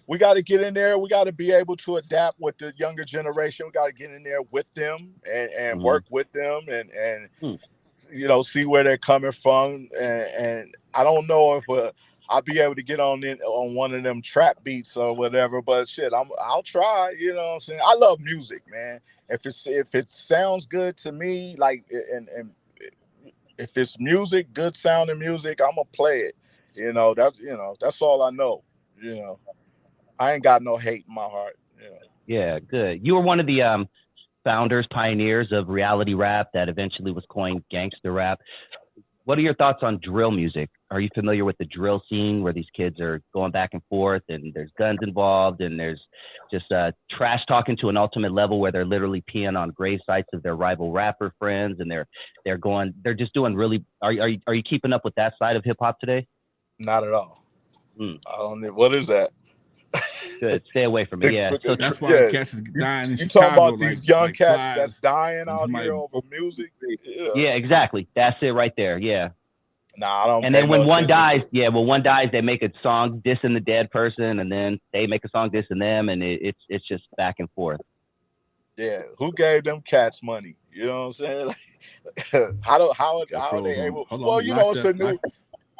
We got to get in there. We got to be able to adapt with the younger generation. We got to get in there with them and work with them and see where they're coming from. And I don't know if I'll be able to get on one of them trap beats or whatever, but shit, I'll try. You know what I'm saying? I love music, man. If it sounds good to me, like and if it's music, good sounding music, I'm gonna play it. That's all I know. I ain't got no hate in my heart. Yeah, good. You were one of the founders, pioneers of reality rap that eventually was coined gangster rap. What are your thoughts on drill music? Are you familiar with the drill scene where these kids are going back and forth and there's guns involved and there's just trash talking to an ultimate level where they're literally peeing on grave sites of their rival rapper friends, and they're just doing really. Are you keeping up with that side of hip hop today? Not at all. I don't know. What is that? Good. Stay away from it. Yeah. So that's why cats is dying in you Chicago. Talking about these young cats flies. that's dying out here over music? Yeah, exactly. That's it right there. Yeah. Nah, I don't. And then when one dies, they make a song dissing the dead person, and then they make a song dissing them, and it's just back and forth. Yeah, who gave them cats money? You know what I'm saying? Like, how are they able? Well, it's a new.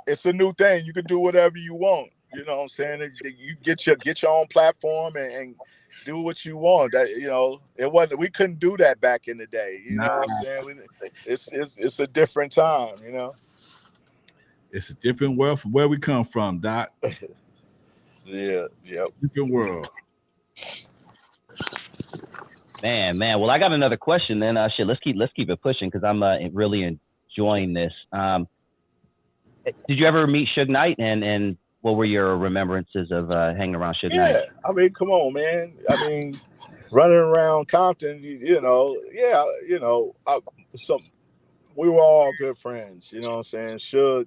it's a new thing. You can do whatever you want. You know what I'm saying? You get your own platform and do what you want. That it wasn't. We couldn't do that back in the day. You know what I'm saying? It's a different time. It's a different world from where we come from, Doc. Yeah. Yep. Different world. Man. Well, I got another question. Then let's keep it pushing because I'm really enjoying this. Did you ever meet Suge Knight, and what were your remembrances of hanging around Suge Knight? Yeah, I mean, come on, man. I mean, running around Compton, so we were all good friends. You know what I'm saying?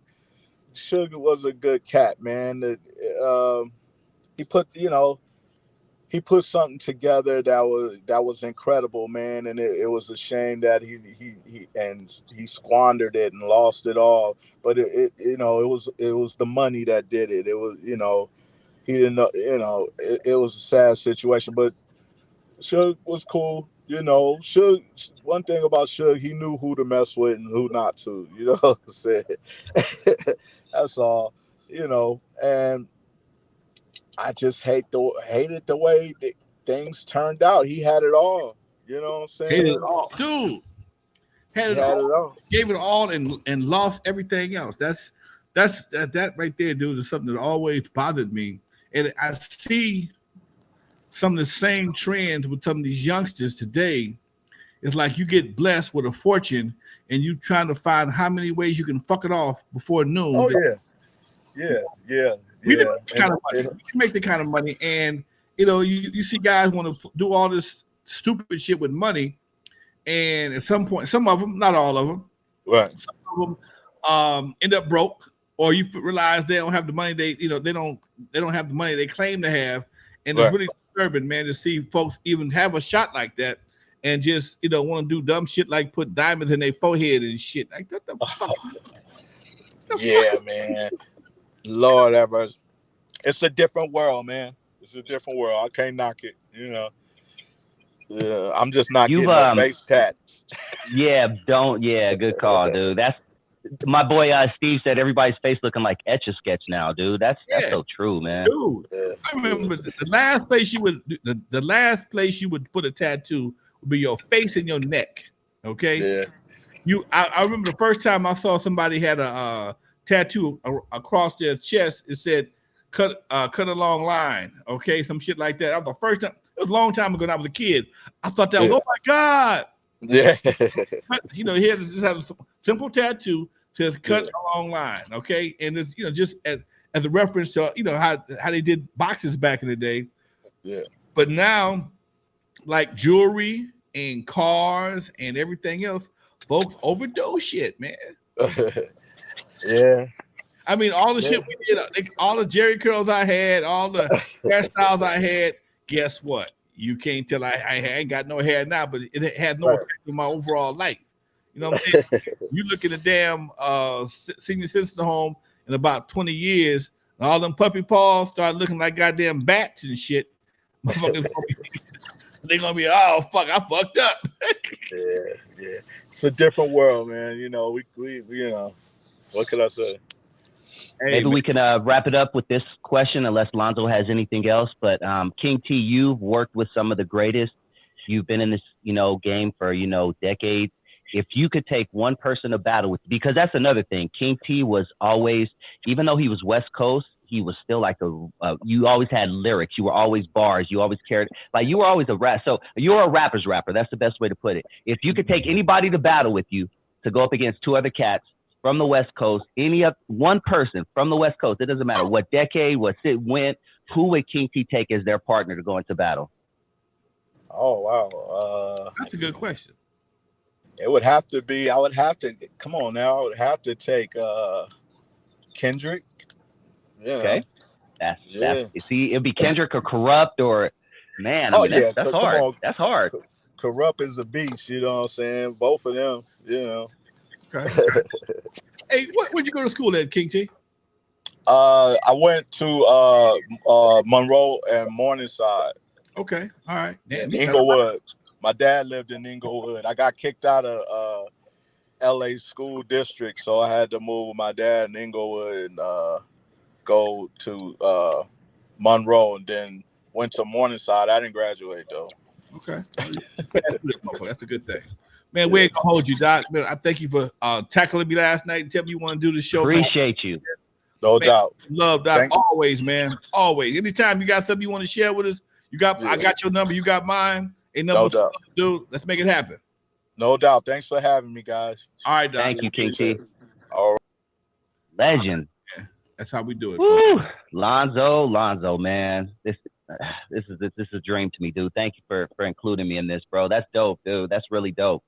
Suge was a good cat, man. He put something together that was incredible, man. And it was a shame that he squandered it and lost it all. But it was the money that did it. It was he didn't know, it was a sad situation. But Suge was cool. Suge. One thing about Suge, he knew who to mess with and who not to. You know what I'm saying? That's all. And I just hated the way things turned out. He had it all. You know what I'm saying? Hated it all, dude. Had it all. Gave it all and lost everything else. That right there, dude, is something that always bothered me. And I see some of the same trends with some of these youngsters today. It's like you get blessed with a fortune and you trying to find how many ways you can fuck it off before noon. Oh yeah. We make the kind of money, and you see guys want to do all this stupid shit with money, and at some point, some of them, not all of them, right? Some of them end up broke, or you realize they don't have the money they don't have the money they claim to have, and it's really disturbing, man, to see folks even have a shot like that and just want to do dumb shit like put diamonds in their forehead and shit. Like what the fuck? Yeah, man. Lord ever, it's a different world, man. It's a different world. I can't knock it. Yeah, I'm just not getting no face tats. Yeah, good call, dude. That's my boy Steve said everybody's face looking like Etch-a-Sketch now, dude. That's so true, man. Dude, I remember the last place you would put a tattoo would be your face and your neck. Okay. Yeah. I remember the first time I saw somebody had a tattoo across their chest. It said cut a long line. Okay, some shit like that. That was the first time. It was a long time ago when I was a kid. I thought that was, oh my God. Yeah. He had to just have a simple tattoo, says cut a long line. Okay. And it's, just as a reference to, how they did boxes back in the day. Yeah. But now, like jewelry and cars and everything else, folks overdose shit, man. Yeah. I mean, all the shit we did, all the Jerry curls I had, all the hairstyles I had, guess what? You can't tell I ain't got no hair now, but it had no effect on my overall life. You know what I'm saying? You look at a damn senior citizen home in about 20 years, and all them puppy paws start looking like goddamn bats and shit. They're gonna be, oh fuck, I fucked up. Yeah. It's a different world, man. We what can I say? Maybe we can wrap it up with this question, unless Lonzo has anything else. But King T, you've worked with some of the greatest. You've been in this, game for, decades. If you could take one person to battle with, because that's another thing. King T was always, even though he was West Coast, he was still like you always had lyrics. You were always bars. You always cared. Like you were always a rap. So you're a rapper's rapper. That's the best way to put it. If you could take anybody to battle with you to go up against two other cats from the West Coast, one person from the West Coast, it doesn't matter what decade, when, who would King T take as their partner to go into battle? Oh, wow. That's a good question. It would have to be, I would have to take Kendrick. Okay. That's see, it'd be Kendrick or Corrupt or man. That's hard. On. That's hard. Corrupt is a beast, you know what I'm saying? Both of them, Okay. Hey, where'd you go to school at, King T? I went to Monroe and Morningside. Okay, all right. Inglewood. My dad lived in Inglewood. I got kicked out of LA school district, so I had to move with my dad in Inglewood and go to Monroe, and then went to Morningside. I didn't graduate though. Okay. That's a good thing. Man, we ain't gonna hold you, Doc. Man, I thank you for tackling me last night and telling me you want to do the show. Appreciate you. No doubt. Love, Doc. Always, man. Always. Anytime you got something you want to share with us, I got your number, you got mine. Ain't nothing to do. Let's make it happen. No doubt. Thanks for having me, guys. All right, Doc. Thank you, King T. All right. Legend. Yeah, that's how we do it. Woo! Lonzo, man. This is a dream to me, dude. Thank you for including me in this, bro. That's dope, dude. That's really dope.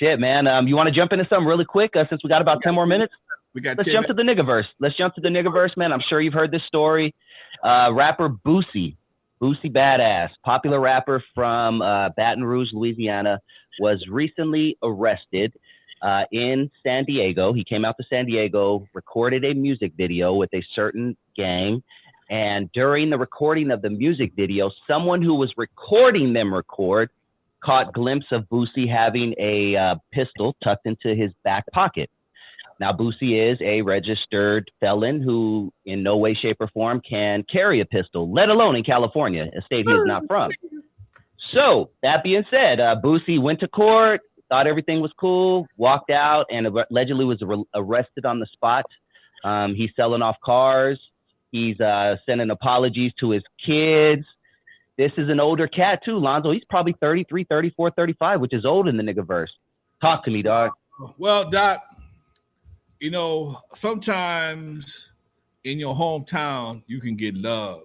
Shit, man. You want to jump into something really quick since we got about 10 more minutes? Let's jump to the niggaverse, man. I'm sure you've heard this story. Rapper Boosie Badass, popular rapper from Baton Rouge, Louisiana, was recently arrested in San Diego. He came out to San Diego, recorded a music video with a certain gang. And during the recording of the music video, someone who was recording them caught glimpse of Boosie having a pistol tucked into his back pocket. Now, Boosie is a registered felon who in no way, shape, or form can carry a pistol, let alone in California, a state he is not from. So that being said, Boosie went to court, thought everything was cool, walked out, and allegedly was arrested on the spot. He's selling off cars. He's sending apologies to his kids. This is an older cat too, Lonzo. He's probably 33, 34, 35, which is old in the niggaverse. Talk to me, dog. Well, Doc, you know, sometimes in your hometown, you can get love.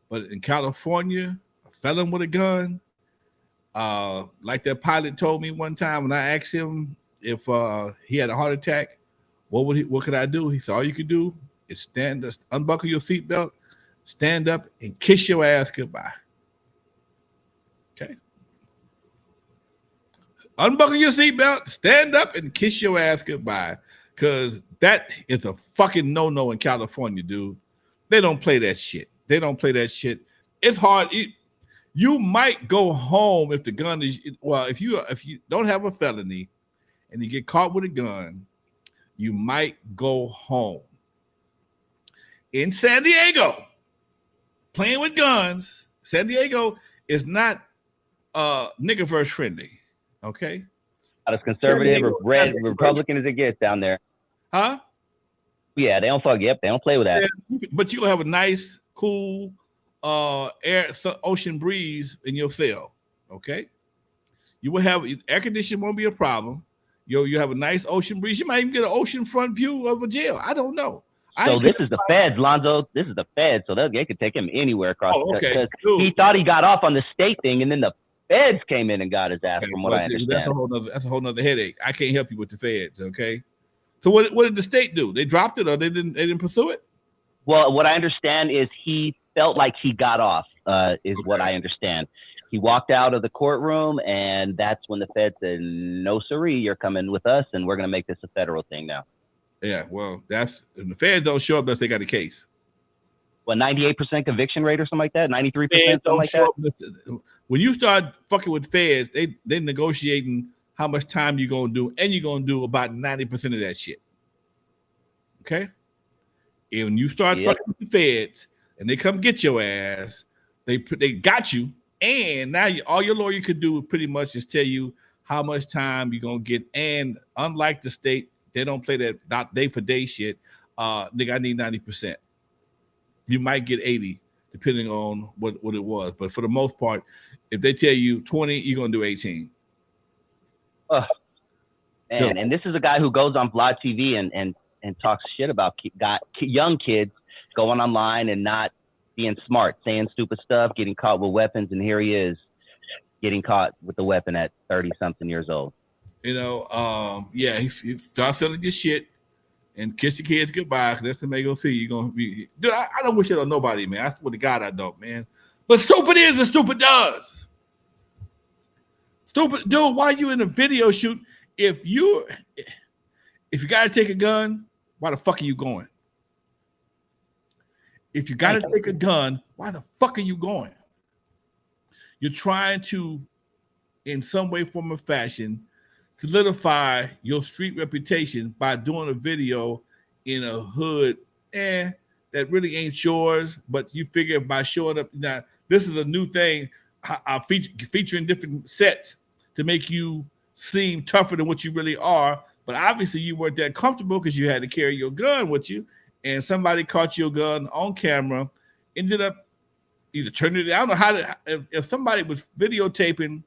But in California, a felon with a gun, like that pilot told me one time when I asked him if he had a heart attack, what could I do? He said, all you could do is unbuckle your seatbelt, stand up, and kiss your ass goodbye. Okay? Unbuckle your seatbelt, stand up, and kiss your ass goodbye. Because that is a fucking no-no in California, dude. They don't play that shit. It's hard. You might go home if the gun is, well, if you don't have a felony and you get caught with a gun, you might go home. In San Diego, playing with guns, San Diego is not niggaverse friendly, okay? Not as conservative or red Republican as it gets down there. Huh? Yeah, they don't they don't play with that. Yeah, but you'll have a nice, cool ocean breeze in your cell, okay? You will have air conditioning won't be a problem. You have a nice ocean breeze. You might even get an ocean front view of a jail. I don't know. So this is the feds, Lonzo. This is the feds, so they could take him anywhere across the country. He thought he got off on the state thing, and then the feds came in and got his ass, from what I understand. That's a whole nother headache. I can't help you with the feds, okay? So what did the state do? They dropped it, or they didn't pursue it? Well, what I understand is he felt like he got off, what I understand. He walked out of the courtroom, and that's when the feds said, no, sirree, you're coming with us, and we're going to make this a federal thing now. Yeah, well, the feds don't show up unless they got a case. What, 98% conviction rate or something like that? 93%, something like that? When you start fucking with feds, they negotiating how much time you're going to do, and you're going to do about 90% of that shit. Okay? And when you start fucking with the feds, and they come get your ass, they got you, and now all your lawyer could do pretty much is tell you how much time you're going to get, and unlike the state, they don't play that day for day shit. Nigga, I need 90%. You might get 80, depending on what it was. But for the most part, if they tell you 20, you're gonna do 18. Man, and this is a guy who goes on Vlog TV and talks shit about young kids going online and not being smart, saying stupid stuff, getting caught with weapons, and here he is getting caught with the weapon at 30-something years old. You know, he starts selling your shit and kiss the kids goodbye, because that's the man gonna see you gonna be. Dude, I don't wish it on nobody, man. I swear to God, I don't, man. But stupid is and stupid does. Stupid, dude. Why you in a video shoot? If you gotta take a gun, why the fuck are you going? If you gotta take a gun, why the fuck are you going? You're trying to, in some way, form, or fashion, solidify your street reputation by doing a video in a hood that really ain't yours, but you figure by showing up now, this is a new thing. Featuring different sets to make you seem tougher than what you really are. But obviously you weren't that comfortable because you had to carry your gun with you, and somebody caught your gun on camera, ended up either turning it. I don't know how to. If somebody was videotaping,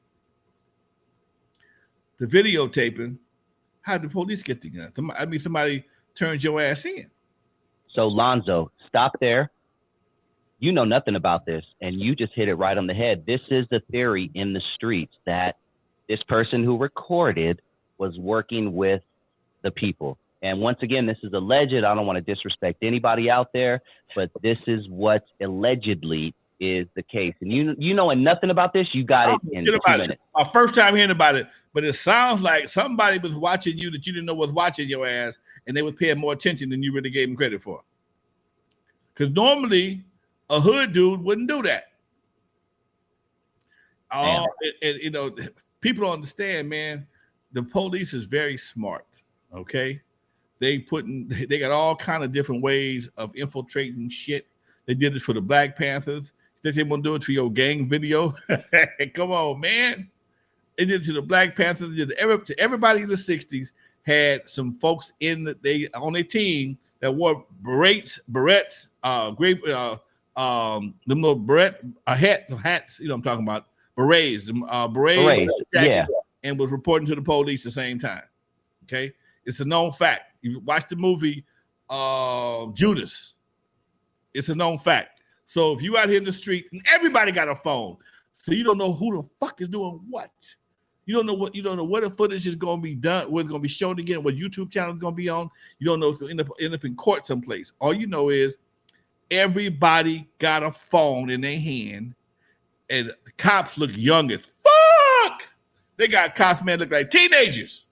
how did the police get the gun? I mean, somebody turns your ass in. So Lonzo, stop there. You know nothing about this, and you just hit it right on the head. This is the theory in the streets that this person who recorded was working with the people. And once again, this is alleged. I don't want to disrespect anybody out there, but this is what allegedly is the case. And you knowing nothing about this, you got it in 2 minutes. My first time hearing about it, but it sounds like somebody was watching you that you didn't know was watching your ass, and they was paying more attention than you really gave them credit for. Because normally a hood dude wouldn't do that. Oh, and you know, people don't understand, man. The police is very smart. Okay, they got all kind of different ways of infiltrating shit. They did it for the Black Panthers. They want to do it for your gang video. Come on, man. They did it to the Black Panthers. They did it to everybody in the 60s. Had some folks on their team that wore berets, them little hats. You know what I'm talking about? Berets, yeah. And was reporting to the police at the same time. Okay, it's a known fact. You watch the movie Judas. It's a known fact. So if you out here in the street and everybody got a phone, so you don't know who the fuck is doing what. You don't know what the footage is going to be done, what's going to be shown again, what YouTube channel is going to be on. You don't know if it'll end up in court someplace. All you know is everybody got a phone in their hand, and the cops look young as fuck. They got cops, man, look like teenagers.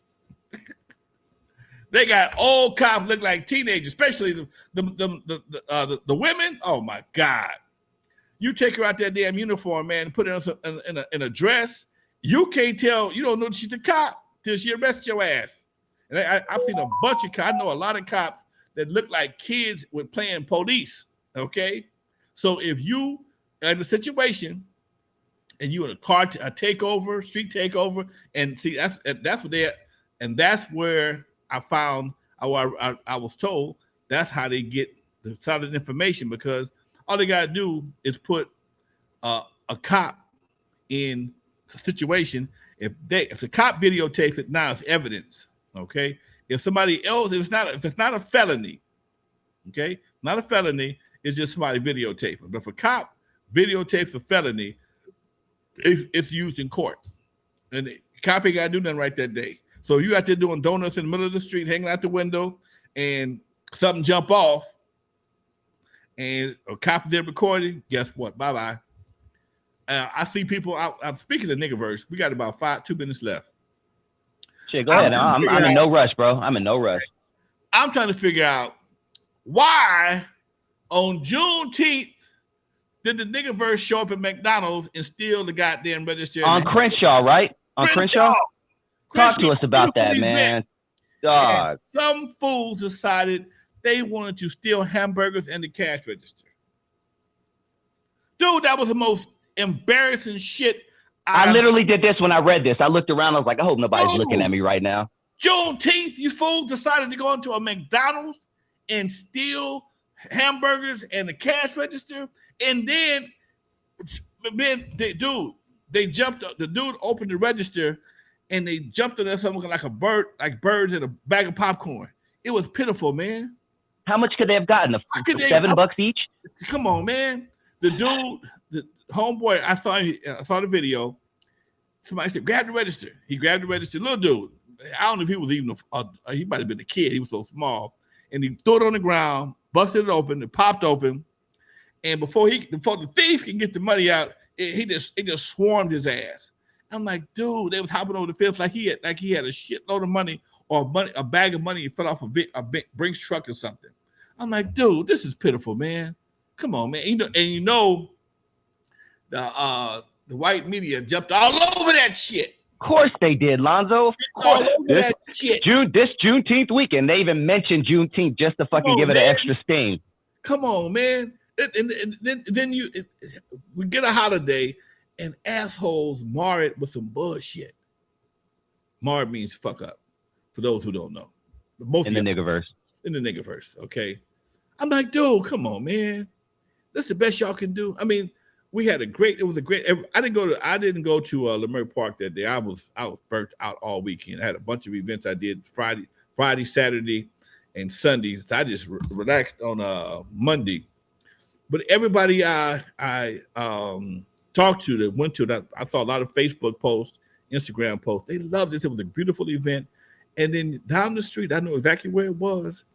They got old cops look like teenagers, especially the women. Oh my God! You take her out that damn uniform, man, and put her in a dress. You can't tell. You don't know she's a cop till she arrests your ass. And I've seen a bunch of cops. I know a lot of cops that look like kids with playing police. Okay, so if you are in a situation and you in a car a takeover, street takeover, and see that's what they and that's where I found. I was told that's how they get the solid information, because all they gotta do is put a cop in a situation. If the cop videotapes it, now it's evidence. Okay, if somebody else, if it's not a felony, okay, not a felony, it's just somebody videotaping. But if a cop videotapes a felony, it's used in court, and the cop ain't gotta do nothing right that day. So you out there doing donuts in the middle of the street, hanging out the window, and something jump off, and a cop there recording. Guess what? Bye bye. I see people. I'm speaking of niggaverse. We got about 2 minutes left. Shit, go ahead. I'm in no rush, bro. I'm in no rush. I'm trying to figure out why on Juneteenth did the niggaverse show up at McDonald's and steal the goddamn register? On Crenshaw, right? On Crenshaw? Talk to us about that, man. Dog. Some fools decided they wanted to steal hamburgers and the cash register. Dude, that was the most embarrassing shit. I literally did this when I read this. I looked around. I was like, I hope nobody's looking at me right now. Juneteenth, you fools decided to go into a McDonald's and steal hamburgers and the cash register. And then they jumped. The dude opened the register and they jumped on something like a bird, like birds in a bag of popcorn. It was pitiful, man. How much could they have gotten? $7 each? Come on, man. The dude, the homeboy, I saw the video. Somebody said, grab the register. He grabbed the register. Little dude. I don't know if he was even, he might have been a kid. He was so small. And he threw it on the ground, busted it open, it popped open. And before the thief can get the money out, it just swarmed his ass. I'm like, dude, they was hopping over the fence like he had a shitload of money or a bag of money fell off a Brinks truck or something. I'm like, dude, this is pitiful, man. Come on, man. The white media jumped all over that shit. course they did, Lonzo. Of All course. over that shit. This Juneteenth weekend, they even mentioned Juneteenth just to fucking give it an extra sting. Come on, man. And then we get a holiday and assholes mar it with some bullshit. Mar means fuck up, for those who don't know. But most in the niggerverse. In the niggerverse, okay? I'm like, dude, come on, man. That's the best y'all can do. I mean, we had it was a great. I didn't go to Leimert Park that day. I was burnt out all weekend. I had a bunch of events I did Friday, Saturday, and Sundays. I just relaxed on Monday. But everybody I talked to that went to that, I saw a lot of Facebook posts, Instagram posts. They loved this. It was a beautiful event. And then down the street, I know exactly where it was.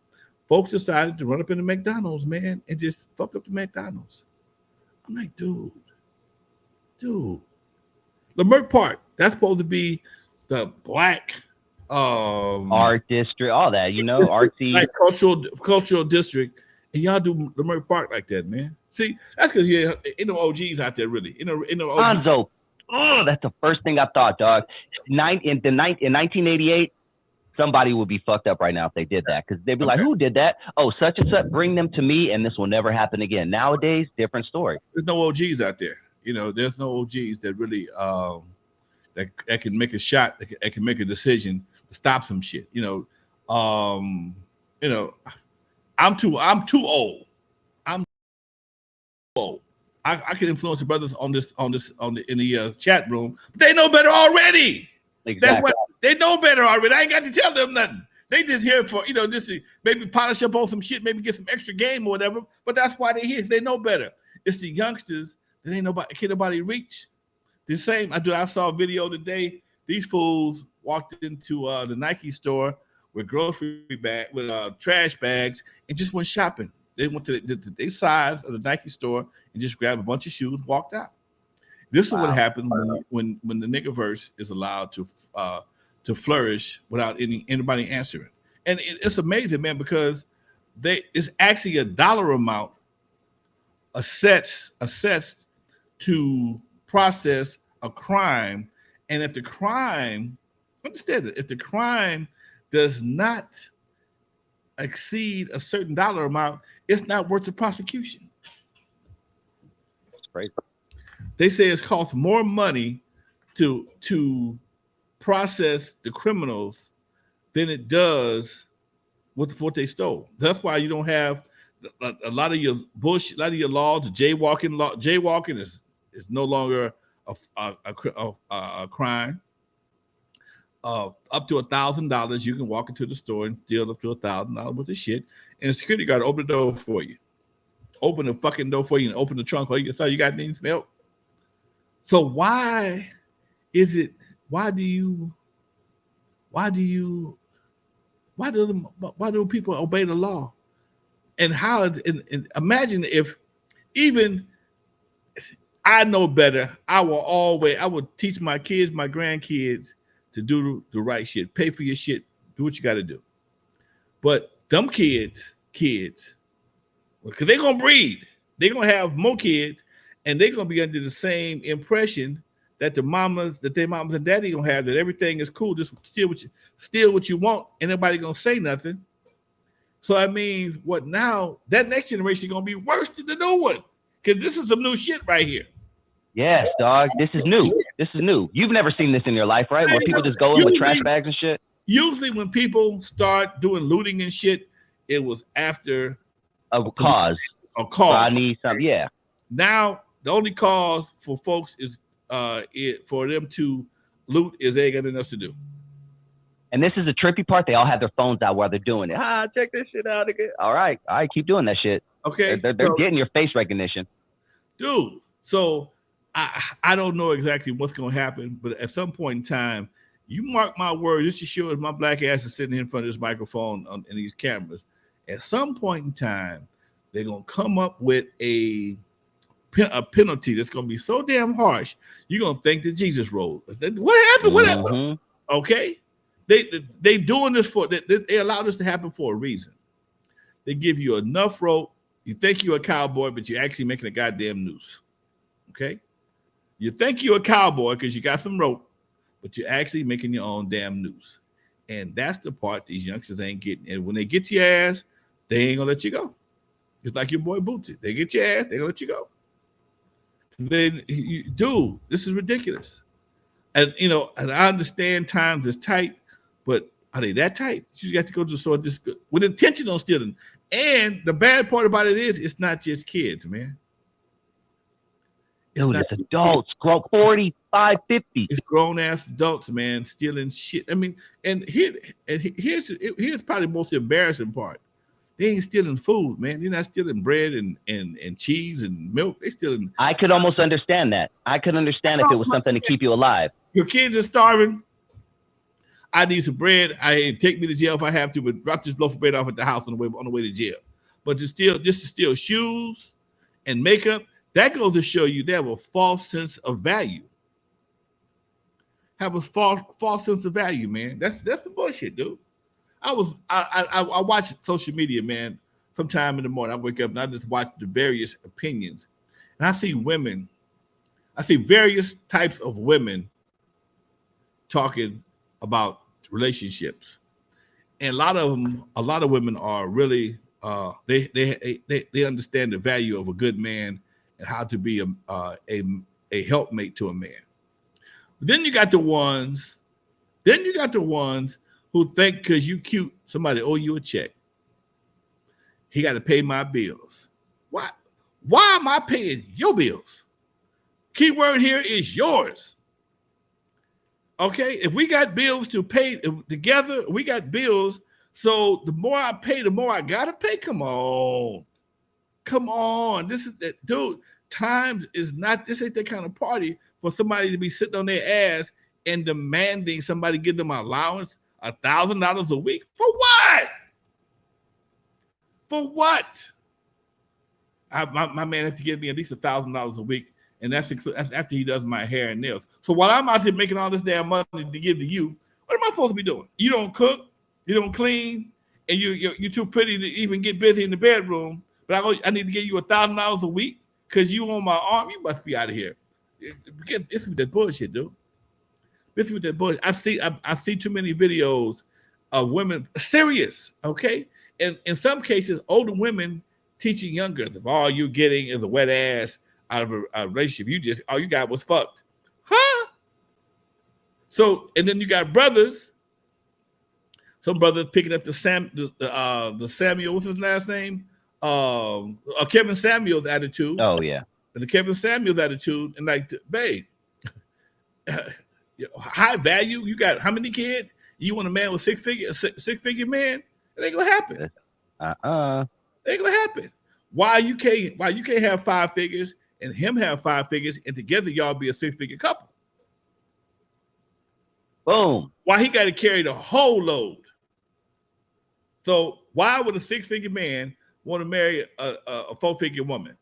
Folks decided to run up in the McDonald's, man, and just fuck up the McDonald's. I'm like, dude. Leimert Park, that's supposed to be the black art district, all that, artsy, like cultural district, and y'all do Leimert Park like that, man. See, that's because you ain't no OGs out there, really. Lonzo, that's the first thing I thought, dog. In 1988, somebody would be fucked up right now if they did that, because they'd be like, who did that? Oh, such and such, bring them to me, and this will never happen again. Nowadays, different story. There's no OGs out there. There's no OGs that really that can make a shot, that can make a decision to stop some shit. I'm too old. I'm old. I can influence the brothers in the chat room, but they know better already. Exactly. They know better already. I ain't got to tell them nothing. They just here for, just to maybe polish up on some shit, maybe get some extra game or whatever. But that's why they're here. They know better. It's the youngsters that can't nobody reach. The same. I saw a video today. These fools walked into the Nike store with trash bags and just went shopping. They went to the size of the Nike store and just grabbed a bunch of shoes, walked out. This is what happens when the niggerverse is allowed to flourish without anybody answering. And it's amazing, man, because it's actually a dollar amount assessed to process a crime. And if the crime does not exceed a certain dollar amount, it's not worth the prosecution. That's great. They say it's cost more money to process the criminals than it does with what they stole. That's why you don't have a lot of your bullshit, a lot of your laws. The jaywalking is no longer a crime. Up to $1,000, you can walk into the store and steal up to $1,000 worth of shit, and the security guard open the door for you, open the fucking door for you, and open the trunk for you. So you got things milk. So why do people obey the law? And how? And imagine if even I know better, I would teach my kids, my grandkids to do the right shit. Pay for your shit. Do what you got to do. But them kids, because they're gonna breed, they're gonna have more kids, and they're gonna be under the same impression that their mamas and daddy gonna have, that everything is cool. Just steal what you want, and nobody gonna say nothing. So that means what now? That next generation is gonna be worse than the new one, because this is some new shit right here. Yes, dog. This is new. You've never seen this in your life, right? Where people just go in with trash bags and shit. Usually, when people start doing looting and shit, it was after a cause. I need something. Yeah. Now the only cause for folks is for them to loot is they got nothing else to do. And this is the trippy part. They all have their phones out while they're doing it. Check this shit out again. All right, keep doing that shit. Okay, they're getting your face recognition, dude. So I don't know exactly what's gonna happen, but at some point in time, you mark my word. This is sure as my black ass is sitting here in front of this microphone and these cameras. At some point in time, they're gonna come up with a penalty that's gonna be so damn harsh. You're gonna think that Jesus rose. What happened? What happened? Okay. They doing this they allow this to happen for a reason. They give you enough rope. You think you're a cowboy, but you're actually making a goddamn noose. Okay? You think you're a cowboy because you got some rope, but you're actually making your own damn noose. And that's the part these youngsters ain't getting. And when they get your ass, they ain't gonna let you go. It's like your boy Bootsy. They get your ass, they gonna let you go. Then, dude, this is ridiculous. And and I understand times is tight, but are they that tight? You got to go to the store with intention on stealing. And the bad part about it is, it's not just kids, man. Dude, it's adults, 45, 50. It's grown ass adults, man, stealing shit. I mean, here's probably the most embarrassing part. They ain't stealing food, man. They're not stealing bread and cheese and milk. They stealing. I could almost understand that. I could understand if it was something to keep you alive. Your kids are starving. I need some bread. Take me to jail if I have to, but drop this loaf of bread off at the house on the way to jail. But to steal shoes and makeup, that goes to show you they have a false sense of value. Have a false sense of value, man. That's the bullshit, dude. I watch social media, man. Sometime in the morning, I wake up and I just watch the various opinions, and I see women. I see various types of women talking about relationships, and a lot of women are really they understand the value of a good man and how to be a helpmate to a man. But then you got the ones who think because you cute, somebody owe you a check. He got to pay my bills. Why am I paying your bills? Key word here is yours. Okay, if we got bills to pay together, we got bills. So the more I pay, the more I gotta pay. Come on. This is that, dude. Times is not. This ain't that kind of party for somebody to be sitting on their ass and demanding somebody give them an allowance $1,000 a week for what? For what? My man has to give me at least $1,000 a week. And that's after he does my hair and nails. So while I'm out here making all this damn money to give to you, what am I supposed to be doing? You don't cook, you don't clean, and you're too pretty to even get busy in the bedroom. But I need to give you $1,000 a week because you on my arm. You must be out of here. This is that bullshit, dude. This is that bullshit. I see too many videos of women serious. Okay, and in some cases, older women teaching younger. If all you're getting is a wet ass out of a relationship, all you got was fucked, huh? So, and then you got brothers. Some brothers picking up the Samuel, what's his last name? Kevin Samuel's attitude. Oh yeah, and the Kevin Samuel's attitude, and like, babe, high value. You got how many kids? You want a man with six figure man? It ain't gonna happen. It ain't gonna happen. Why you can't have 5 figures? And him have 5 figures, and together y'all be a 6-figure couple. Boom. Why he got to carry the whole load? So why would a 6-figure man want to marry a 4-figure woman?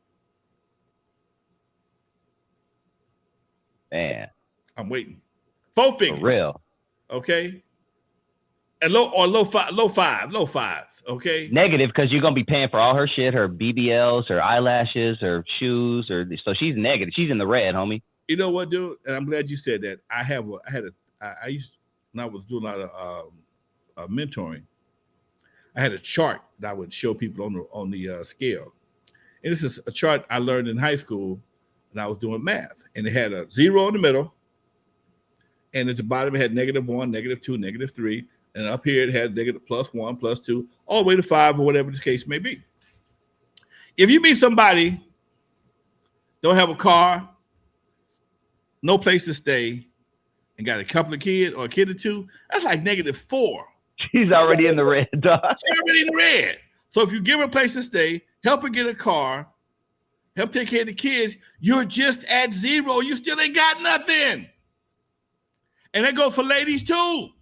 Man, I'm waiting. 4-figure, for real. Okay. And low fives, okay? Negative, because you're gonna be paying for all her shit, her BBLs, her eyelashes, her shoes, so she's negative. She's in the red, homie. You know what, dude? And I'm glad you said that. I used, when I was doing a lot of mentoring, I had a chart that I would show people on the scale. And this is a chart I learned in high school when I was doing math. And it had a 0 in the middle, and at the bottom it had -1, -2, -3. And up here it had negative +1, +2, all the way to 5 or whatever the case may be. If you meet somebody, don't have a car, no place to stay, and got a couple of kids or a kid or two, that's like -4. She's already in the red, dog. She's already in the red. So if you give her a place to stay, help her get a car, help take care of the kids, you're just at 0. You still ain't got nothing. And that goes for ladies too.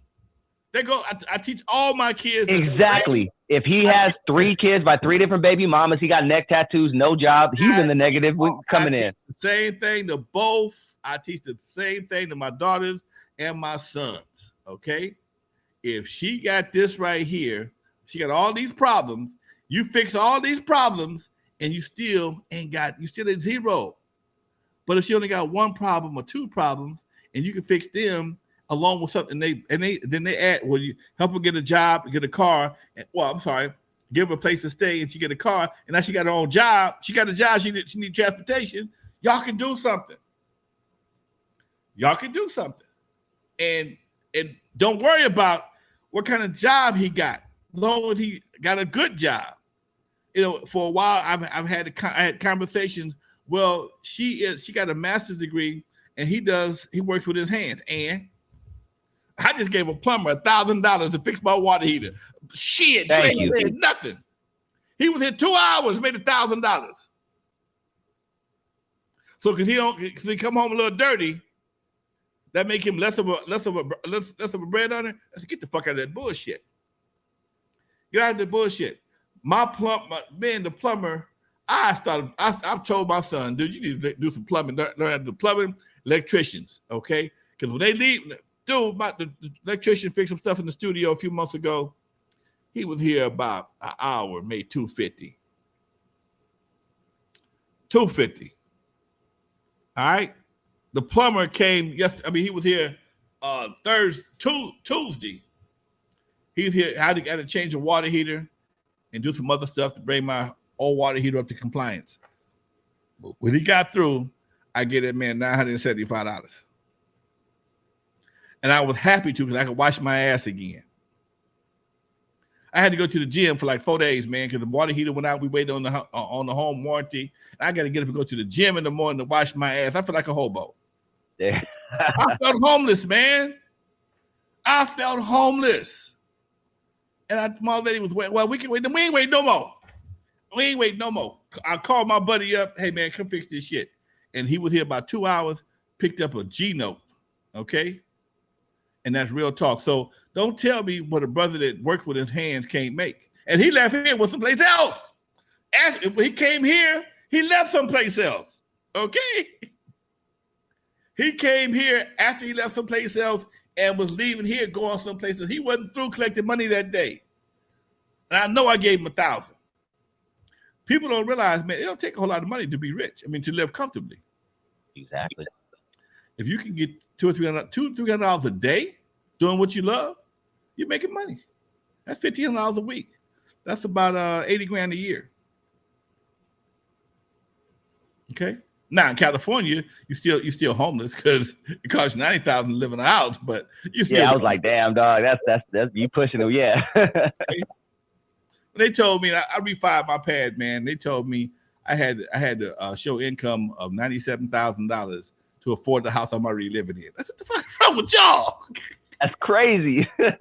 I teach all my kids. Exactly. If he has 3 kids by 3 different baby mamas, he got neck tattoos, no job, he's in the negative. We coming in. The same thing to both. I teach the same thing to my daughters and my sons. Okay. If she got this right here, she got all these problems. You fix all these problems, and you still at 0. But if she only got 1 problem or 2 problems, and you can fix them, along with something. Then they add, well, you help her get a job, get a car. Give her a place to stay, and she get a car. And now she got her own job. She got a job. She need transportation. Y'all can do something. Y'all can do something. And don't worry about what kind of job he got, as long as he got a good job. For a while, I had conversations. Well, she got a master's degree, and he works with his hands. And I just gave a plumber $1,000 to fix my water heater. Shit, Thank you. Nothing. He was here 2 hours, made $1,000. So because he come home a little dirty, that make him less of a bread earner. I said, get the fuck out of that bullshit. Get out of the bullshit. The plumber, I told my son, dude, you need to do some plumbing, learn how to do plumbing, electricians, okay? Because when they leave, dude, the electrician fixed some stuff in the studio a few months ago. He was here about an hour, made $250. $250. All right. The plumber came he was here Tuesday. He's here. I had to change a water heater and do some other stuff to bring my old water heater up to compliance. When he got through, I gave that man $975. And I was happy to, because I could wash my ass again. I had to go to the gym for like 4 days, man, because the water heater went out. We waited on the home warranty. I got to get up and go to the gym in the morning to wash my ass. I feel like a hobo. Yeah. I felt homeless, man. I felt homeless. And my lady was waiting. Well, we can wait. We ain't wait no more. We ain't wait no more. I called my buddy up. Hey, man, come fix this shit. And he was here about 2 hours, picked up a G note. Okay? And that's real talk. So don't tell me what a brother that works with his hands can't make. And he left here with someplace else. When he came here, he left someplace else. Okay? He came here after he left someplace else and was leaving here, going someplace else. He wasn't through collecting money that day. And I know I gave him $1,000. People don't realize, man, it don't take a whole lot of money to be rich. I mean, to live comfortably. Exactly. If you can get $200-$300 a day doing what you love, you're making money. That's $1,500 a week. That's about 80 grand a year. Okay. Now in California, you still homeless because it costs $90,000 to live in a house, but you still. Yeah, I was like, damn, dog, that's you pushing it, yeah. They told me I refied my pad, man. They told me I had to show income of $97,000 to afford the house I'm already living in. I said, "The fuck is wrong with y'all?" That's crazy. I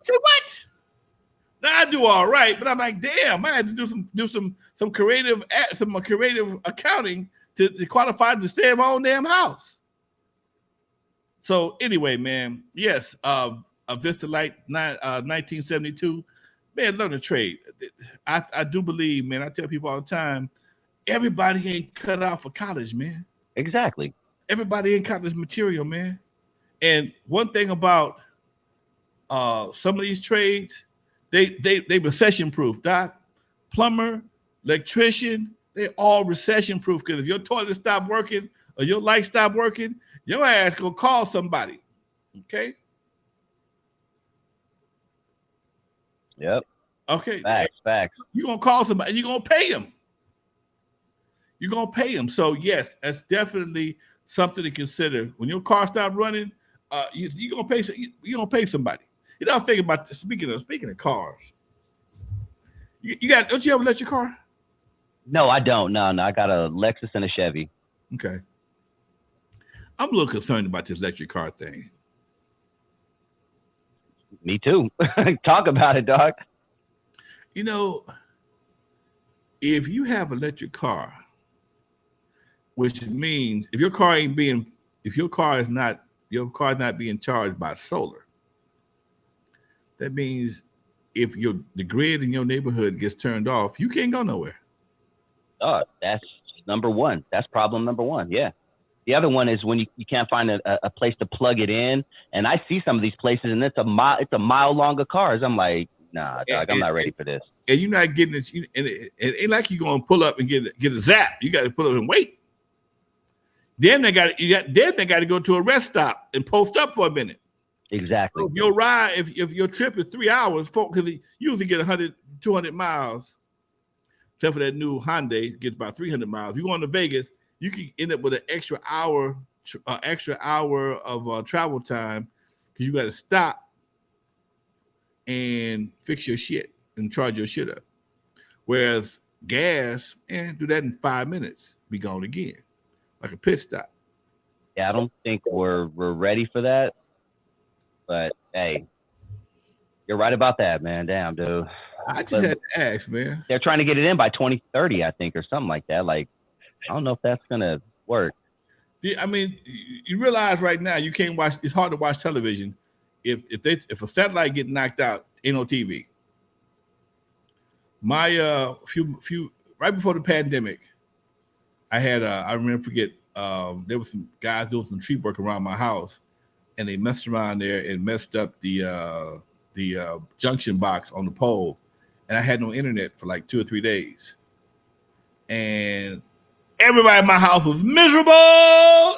said, "What?" Now I do all right, but I'm like, damn, I had to do some creative accounting to qualify to stay in my own damn house. So anyway, man, yes, a Vista Light 1972, man, learn a trade. I do believe, man. I tell people all the time, everybody ain't cut out for college, man. Exactly. Everybody ain't got this material, man. And one thing about some of these trades, they recession proof. Doc, plumber, electrician, they all recession proof. Because if your toilet stop working or your light stop working, your ass gonna call somebody. Okay. Yep. Okay. Facts. You're gonna call somebody and you're gonna pay them. You're gonna pay them. So yes, that's definitely something to consider. When your car stops running, you're gonna pay. You're gonna pay somebody. You know, I'm thinking about this, speaking of cars. Don't you have an electric car? No, I don't. No, I got a Lexus and a Chevy. Okay. I'm a little concerned about this electric car thing. Me too. Talk about it, dog. You know, if you have an electric car, which means if your car is not being charged by solar, that means if the grid in your neighborhood gets turned off, you can't go nowhere. Oh, that's number one. That's problem number one. Yeah. The other one is when you can't find a place to plug it in. And I see some of these places and it's a mile long of cars. I'm like, nah, dog, I'm not ready for this. And you're not getting it. And it ain't like you're going to pull up and get a zap. You got to pull up and wait. Then they got to go to a rest stop and post up for a minute. Exactly. So if your ride, if your trip is 3 hours, because you usually get 100, 200 miles, except for that new Hyundai, it gets about 300 miles. If you go into Vegas, you can end up with an extra hour of travel time because you got to stop and fix your shit and charge your shit up. Whereas gas, do that in 5 minutes, be gone again, like a pit stop. Yeah, I don't think we're ready for that. But hey, you're right about that, man. Damn, dude. I just had to ask, man. They're trying to get it in by 2030, I think, or something like that. Like, I don't know if that's gonna work. I mean, you realize right now you can't watch. It's hard to watch television if a satellite get knocked out, ain't no TV. My few right before the pandemic, I had I forget there was some guys doing some tree work around my house, and they messed around there and messed up the junction box on the pole, and I had no internet for like 2 or 3 days, and everybody in my house was miserable.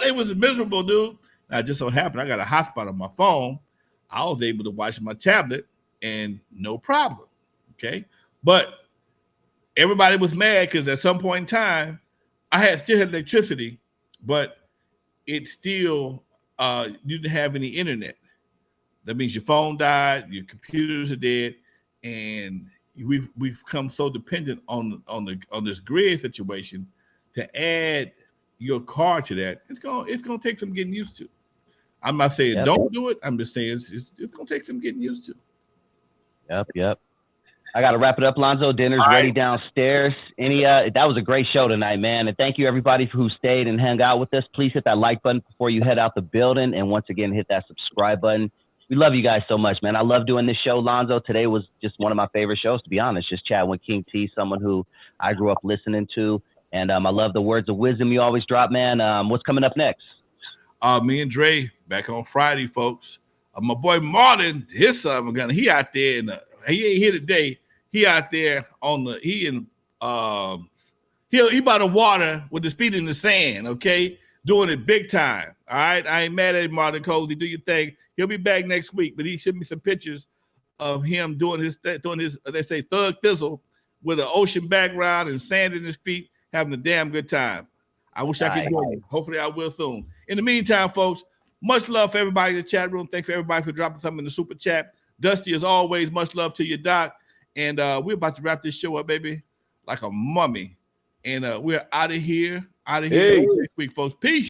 It was miserable, dude. Now, it just so happened I got a hotspot on my phone. I was able to watch my tablet and no problem. Okay. But everybody was mad because at some point in time, I still had electricity, but it still you didn't have any internet. That means your phone died, your computers are dead, and we've become so dependent on this grid situation. To add your car to that, it's gonna take some getting used to. I'm not saying don't do it. I'm just saying it's gonna take some getting used to. Yep. I got to wrap it up, Lonzo. Dinner's ready downstairs. That was a great show tonight, man. And thank you, everybody, who stayed and hung out with us. Please hit that like button before you head out the building. And once again, hit that subscribe button. We love you guys so much, man. I love doing this show, Lonzo. Today was just one of my favorite shows, to be honest. Just chatting with King T, someone who I grew up listening to. And I love the words of wisdom you always drop, man. What's coming up next? Me and Dre back on Friday, folks. My boy Martin, his son, he out there in he ain't here today. He out there he by the water with his feet in the sand, okay? Doing it big time. All right. I ain't mad at him, Martin Cozy. Do your thing. He'll be back next week, but he sent me some pictures of him doing his they say thug thizzle with an ocean background and sand in his feet, having a damn good time. I wish I could join you. Hopefully I will soon. In the meantime, folks, much love for everybody in the chat room. Thanks for everybody for dropping something in the super chat. Dusty, as always, much love to you, Doc. And we're about to wrap this show up, baby, like a mummy. And we're out of here next week, folks. Peace.